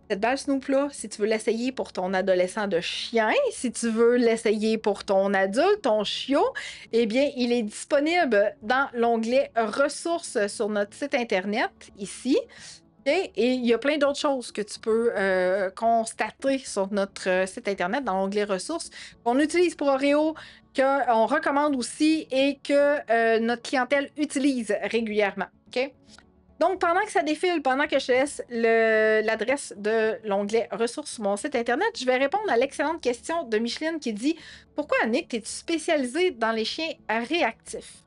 Cette balle Snoop-là, si tu veux l'essayer pour ton adolescent de chien, si tu veux l'essayer pour ton adulte, ton chiot, eh bien, il est disponible dans l'onglet ressources sur notre site Internet, ici. Okay? Et il y a plein d'autres choses que tu peux constater sur notre site Internet, dans l'onglet ressources, qu'on utilise pour Oreo, qu'on recommande aussi et que notre clientèle utilise régulièrement. OK? Donc, pendant que ça défile, pendant que je te laisse l'adresse de l'onglet ressources sur mon site Internet, je vais répondre à l'excellente question de Micheline qui dit « Pourquoi, Annick, es-tu spécialisée dans les chiens réactifs? »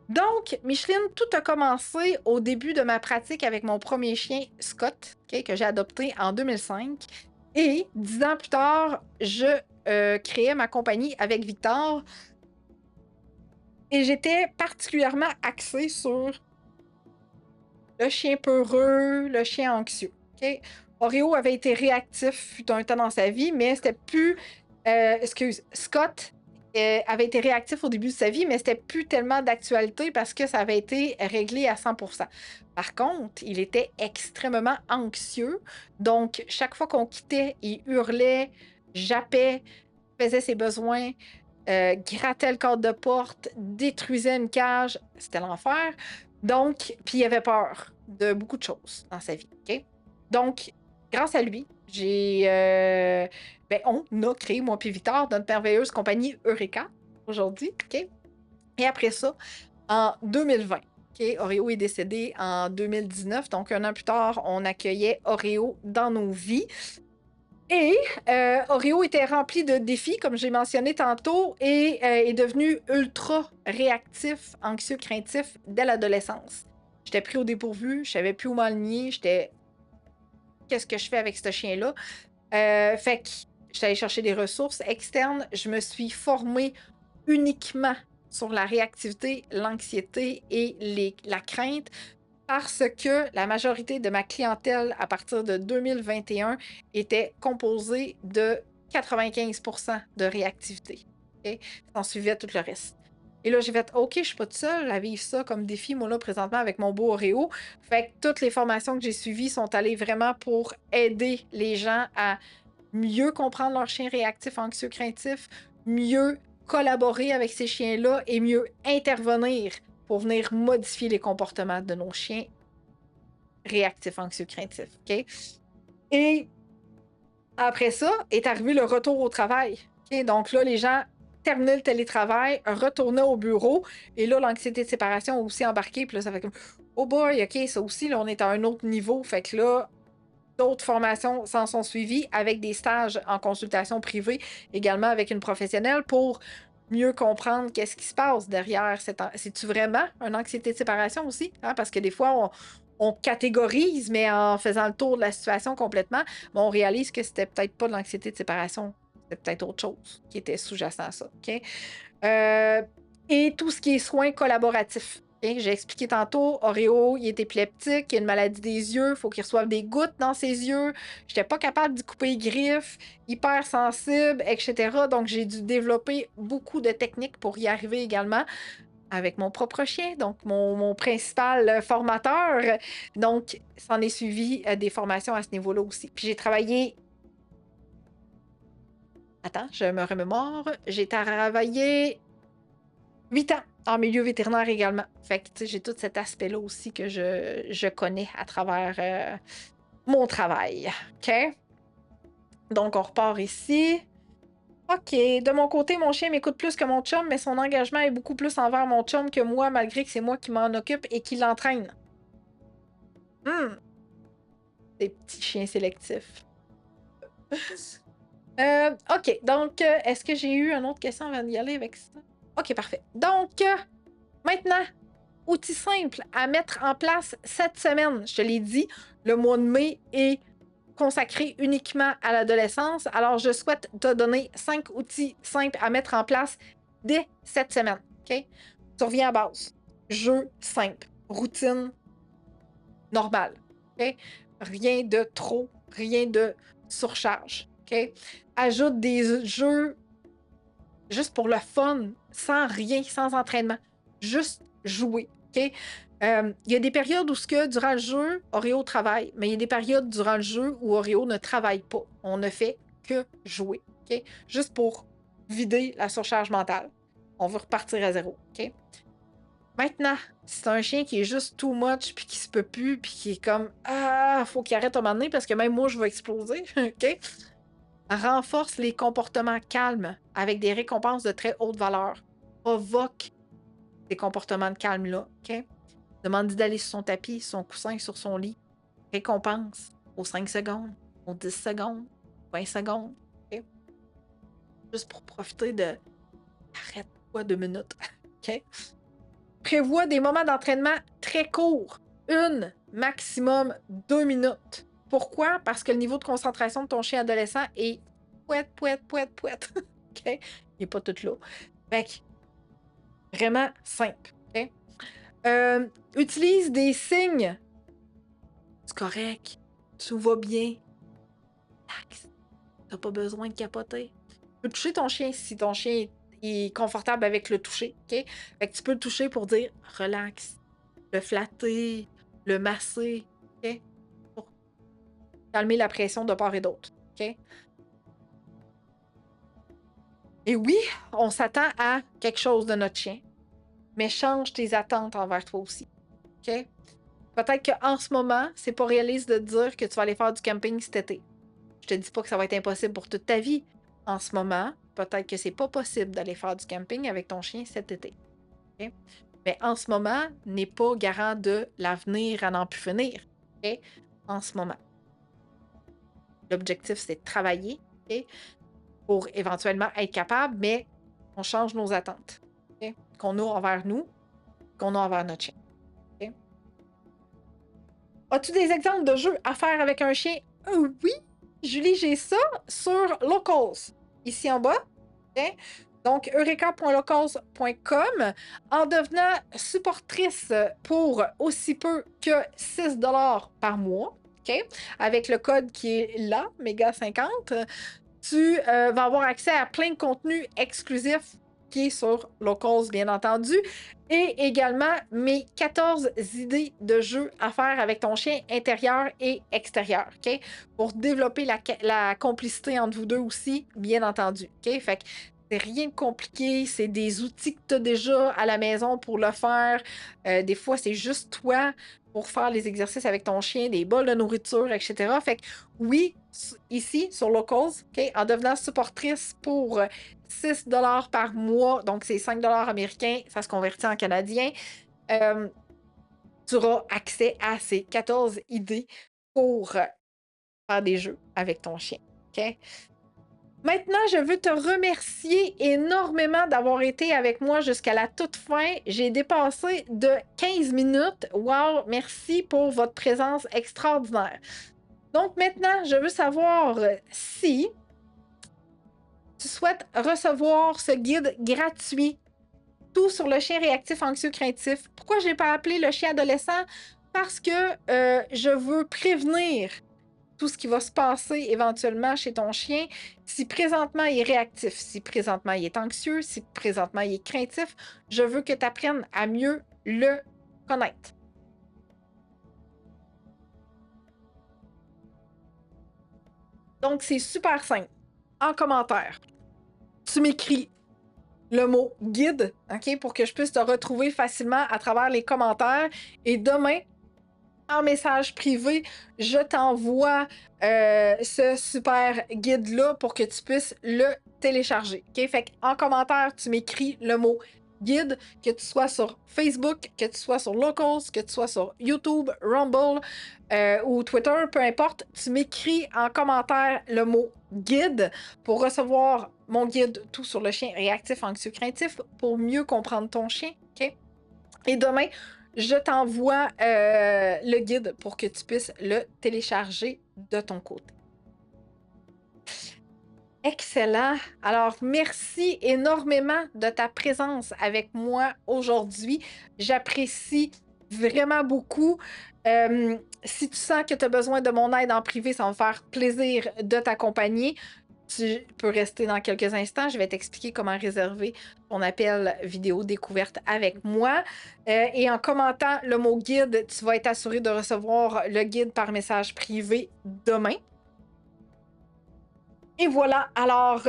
Donc, Micheline, tout a commencé au début de ma pratique avec mon premier chien, Scott, okay, que j'ai adopté en 2005. Et 10 ans plus tard, je créais ma compagnie avec Victor. Et j'étais particulièrement axée sur le chien peureux, le chien anxieux. Okay? Oreo avait été réactif fut un temps dans sa vie, mais c'était plus... Scott avait été réactif au début de sa vie, mais c'était plus tellement d'actualité parce que ça avait été réglé à 100%. Par contre, il était extrêmement anxieux. Donc, chaque fois qu'on quittait, il hurlait, jappait, faisait ses besoins, grattait le cadre de porte, détruisait une cage. C'était l'enfer. Donc, puis il avait peur de beaucoup de choses dans sa vie. Okay? Donc, grâce à lui, on a créé, moi puis Victor, notre merveilleuse compagnie Eureka aujourd'hui. Okay? Et après ça, en 2020, okay, Oreo est décédé en 2019. Donc, un an plus tard, on accueillait Oreo dans nos vies. Et Oreo était rempli de défis, comme j'ai mentionné tantôt, et est devenu ultra réactif, anxieux, craintif dès l'adolescence. J'étais pris au dépourvu, je savais plus où m'aligner, qu'est-ce que je fais avec ce chien-là? Fait que j'étais allée chercher des ressources externes. Je me suis formée uniquement sur la réactivité, l'anxiété et la crainte parce que la majorité de ma clientèle à partir de 2021 était composée de 95% de réactivité. Okay? S'en suivait tout le reste. Et là, j'ai fait « OK, je suis pas toute seule à vivre ça comme défi, moi là, présentement, avec mon beau Oreo. » Fait que toutes les formations que j'ai suivies sont allées vraiment pour aider les gens à mieux comprendre leur chien réactif, anxieux, craintif, mieux collaborer avec ces chiens-là et mieux intervenir pour venir modifier les comportements de nos chiens réactifs, anxieux, craintifs. Okay? Et après ça, est arrivé le retour au travail. Okay? Donc là, les gens terminaient le télétravail, retournaient au bureau, et là, l'anxiété de séparation a aussi embarqué, puis là, ça fait comme « Oh boy, OK, ça aussi, là, on est à un autre niveau. » Fait que là, d'autres formations s'en sont suivies avec des stages en consultation privée, également avec une professionnelle pour mieux comprendre qu'est-ce qui se passe derrière. C'est-tu vraiment une anxiété de séparation aussi? Hein? Parce que des fois, on catégorise, mais en faisant le tour de la situation complètement, on réalise que c'était peut-être pas de l'anxiété de séparation. C'était peut-être autre chose qui était sous-jacent à ça. Okay? Et tout ce qui est soins collaboratifs. Okay? J'ai expliqué tantôt, Oreo, il est épileptique, il a une maladie des yeux, il faut qu'il reçoive des gouttes dans ses yeux. J'étais pas capable d'y couper les griffes, hyper sensible, etc. Donc, j'ai dû développer beaucoup de techniques pour y arriver également avec mon propre chien, donc mon principal formateur. Donc, s'en est suivi des formations à ce niveau-là aussi. Puis j'ai travaillé... Attends, je me remémore. J'ai travaillé 8 ans en milieu vétérinaire également. Fait que, tu sais, j'ai tout cet aspect-là aussi que je connais à travers mon travail. OK? Donc, on repart ici. OK. De mon côté, mon chien m'écoute plus que mon chum, mais son engagement est beaucoup plus envers mon chum que moi, malgré que c'est moi qui m'en occupe et qui l'entraîne. Des petits chiens sélectifs. OK. Donc, est-ce que j'ai eu une autre question avant d'y aller avec ça? OK, parfait. Donc, maintenant, outil simple à mettre en place cette semaine. Je te l'ai dit, le mois de mai est consacré uniquement à l'adolescence. Alors, je souhaite te donner 5 outils simples à mettre en place dès cette semaine. OK? Tu reviens à base. Jeu simple. Routine normale. OK? Rien de trop. Rien de surcharge. OK? Ajoute des jeux juste pour le fun, sans rien, sans entraînement. Juste jouer. OK? Il y a des périodes où, durant le jeu, Oreo travaille, mais il y a des périodes durant le jeu où Oreo ne travaille pas. On ne fait que jouer. OK? Juste pour vider la surcharge mentale. On veut repartir à zéro. OK? Maintenant, si c'est un chien qui est juste too much, puis qui se peut plus, puis qui est comme faut qu'il arrête à un moment donné parce que même moi, je vais exploser. OK? Renforce les comportements calmes avec des récompenses de très haute valeur. Provoque ces comportements de calme-là. OK? Demande d'aller sur son tapis, son coussin, sur son lit. Récompense aux 5 secondes, aux 10 secondes, 20 secondes. OK? Juste pour profiter de... Arrête-toi 2 minutes. OK? Prévois des moments d'entraînement très courts. 1, maximum 2 minutes. Pourquoi? Parce que le niveau de concentration de ton chien adolescent est pouette. OK? Il n'est pas tout là. Fait que, vraiment simple. OK? Utilise des signes. C'est correct. Tout va bien. Relax. T'as pas besoin de capoter. Tu peux toucher ton chien si ton chien est confortable avec le toucher. OK? Fait que tu peux le toucher pour dire relax. Le flatter. Le masser. OK? Pour calmer la pression de part et d'autre. OK? Et oui, on s'attend à quelque chose de notre chien. Mais change tes attentes envers toi aussi. OK? Peut-être qu'en ce moment, c'est pas réaliste de te dire que tu vas aller faire du camping cet été. Je te dis pas que ça va être impossible pour toute ta vie. En ce moment, peut-être que c'est pas possible d'aller faire du camping avec ton chien cet été. OK? Mais en ce moment, n'est pas garant de l'avenir à n'en plus finir. OK? En ce moment. L'objectif, c'est de travailler, OK? Pour éventuellement être capable, mais on change nos attentes. OK? Qu'on a envers nous, qu'on a envers notre chien. OK? As-tu des exemples de jeux à faire avec un chien? Oui, Julie, j'ai ça sur Locals, ici en bas. OK? Donc, eureka.locals.com. En devenant supportrice pour aussi peu que 6 $ par mois, OK? Avec le code qui est là, MEGA50, tu vas avoir accès à plein de contenus exclusifs qui est sur Locals, bien entendu, et également mes 14 idées de jeux à faire avec ton chien intérieur et extérieur, OK? Pour développer la complicité entre vous deux aussi, bien entendu, OK? Fait que c'est rien de compliqué, c'est des outils que tu as déjà à la maison pour le faire. Des fois, c'est juste toi pour faire les exercices avec ton chien, des bols de nourriture, etc. Fait que oui, ici, sur Locals, OK, en devenant supportrice pour 6 $ par mois, donc c'est 5 $ américains, ça se convertit en canadien, tu auras accès à ces 14 idées pour faire des jeux avec ton chien. OK? Maintenant, je veux te remercier énormément d'avoir été avec moi jusqu'à la toute fin. J'ai dépassé de 15 minutes. Wow, merci pour votre présence extraordinaire. Donc maintenant, je veux savoir si tu souhaites recevoir ce guide gratuit, tout sur le chien réactif anxieux craintif. Pourquoi je n'ai pas appelé le chien adolescent? Parce que je veux prévenir tout ce qui va se passer éventuellement chez ton chien. Si présentement il est réactif, si présentement il est anxieux, si présentement il est craintif, je veux que tu apprennes à mieux le connaître. Donc, c'est super simple. En commentaire, tu m'écris le mot guide, OK, pour que je puisse te retrouver facilement à travers les commentaires. Et demain, en message privé, je t'envoie ce super guide-là pour que tu puisses le télécharger. OK? Fait qu'en commentaire, tu m'écris le mot guide, que tu sois sur Facebook, que tu sois sur Locals, que tu sois sur YouTube, Rumble ou Twitter, peu importe, tu m'écris en commentaire le mot guide pour recevoir mon guide tout sur le chien réactif, anxieux, craintif pour mieux comprendre ton chien. OK? Et demain, je t'envoie le guide pour que tu puisses le télécharger de ton côté. Excellent. Alors, merci énormément de ta présence avec moi aujourd'hui. J'apprécie vraiment beaucoup. Si tu sens que tu as besoin de mon aide en privé, ça va me faire plaisir de t'accompagner. Tu peux rester dans quelques instants. Je vais t'expliquer comment réserver ton appel vidéo découverte avec moi. Et en commentant le mot guide, tu vas être assuré de recevoir le guide par message privé demain. Et voilà, alors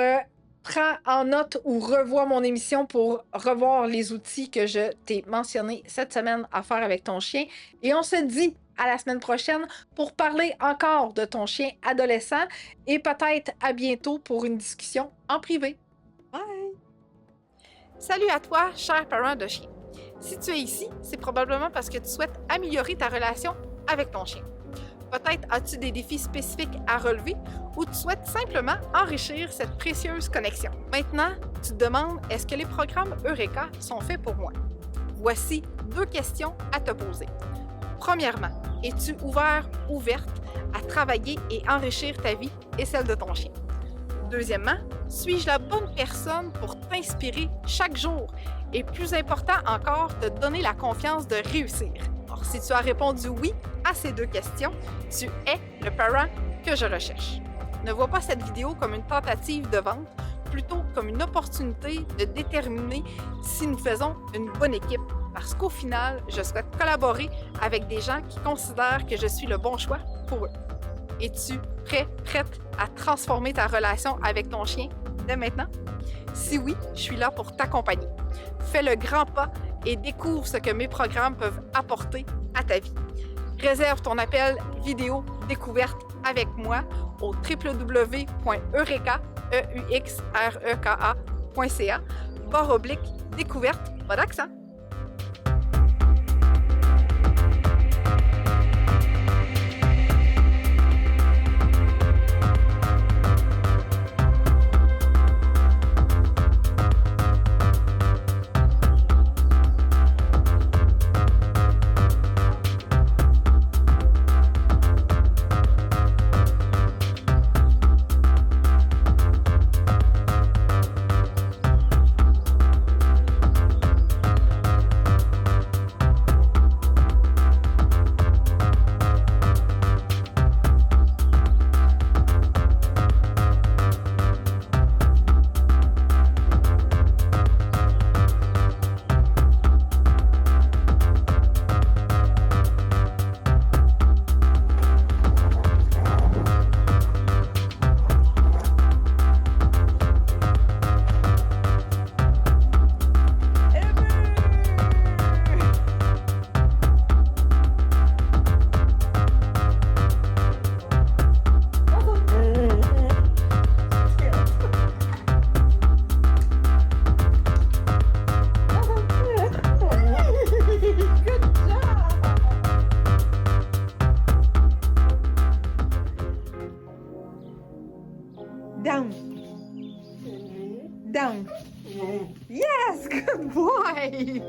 prends en note ou revois mon émission pour revoir les outils que je t'ai mentionnés cette semaine à faire avec ton chien. Et on se dit à la semaine prochaine pour parler encore de ton chien adolescent et peut-être à bientôt pour une discussion en privé. Bye! Salut à toi, cher parent de chien. Si tu es ici, c'est probablement parce que tu souhaites améliorer ta relation avec ton chien. Peut-être as-tu des défis spécifiques à relever ou tu souhaites simplement enrichir cette précieuse connexion. Maintenant, tu te demandes, est-ce que les programmes Eureka sont faits pour moi? Voici 2 questions à te poser. Premièrement, es-tu ouverte à travailler et enrichir ta vie et celle de ton chien? Deuxièmement, suis-je la bonne personne pour t'inspirer chaque jour et plus important encore, te donner la confiance de réussir? Alors, si tu as répondu oui à ces 2 questions, tu es le parent que je recherche. Ne vois pas cette vidéo comme une tentative de vente, plutôt comme une opportunité de déterminer si nous faisons une bonne équipe. Parce qu'au final, je souhaite collaborer avec des gens qui considèrent que je suis le bon choix pour eux. Es-tu prête à transformer ta relation avec ton chien dès maintenant? Si oui, je suis là pour t'accompagner. Fais le grand pas et découvre ce que mes programmes peuvent apporter à ta vie. Réserve ton appel vidéo découverte avec moi au www.eureka.ca/découverte, pas d'accent. Down. Down. Yes, good boy.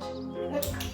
touch.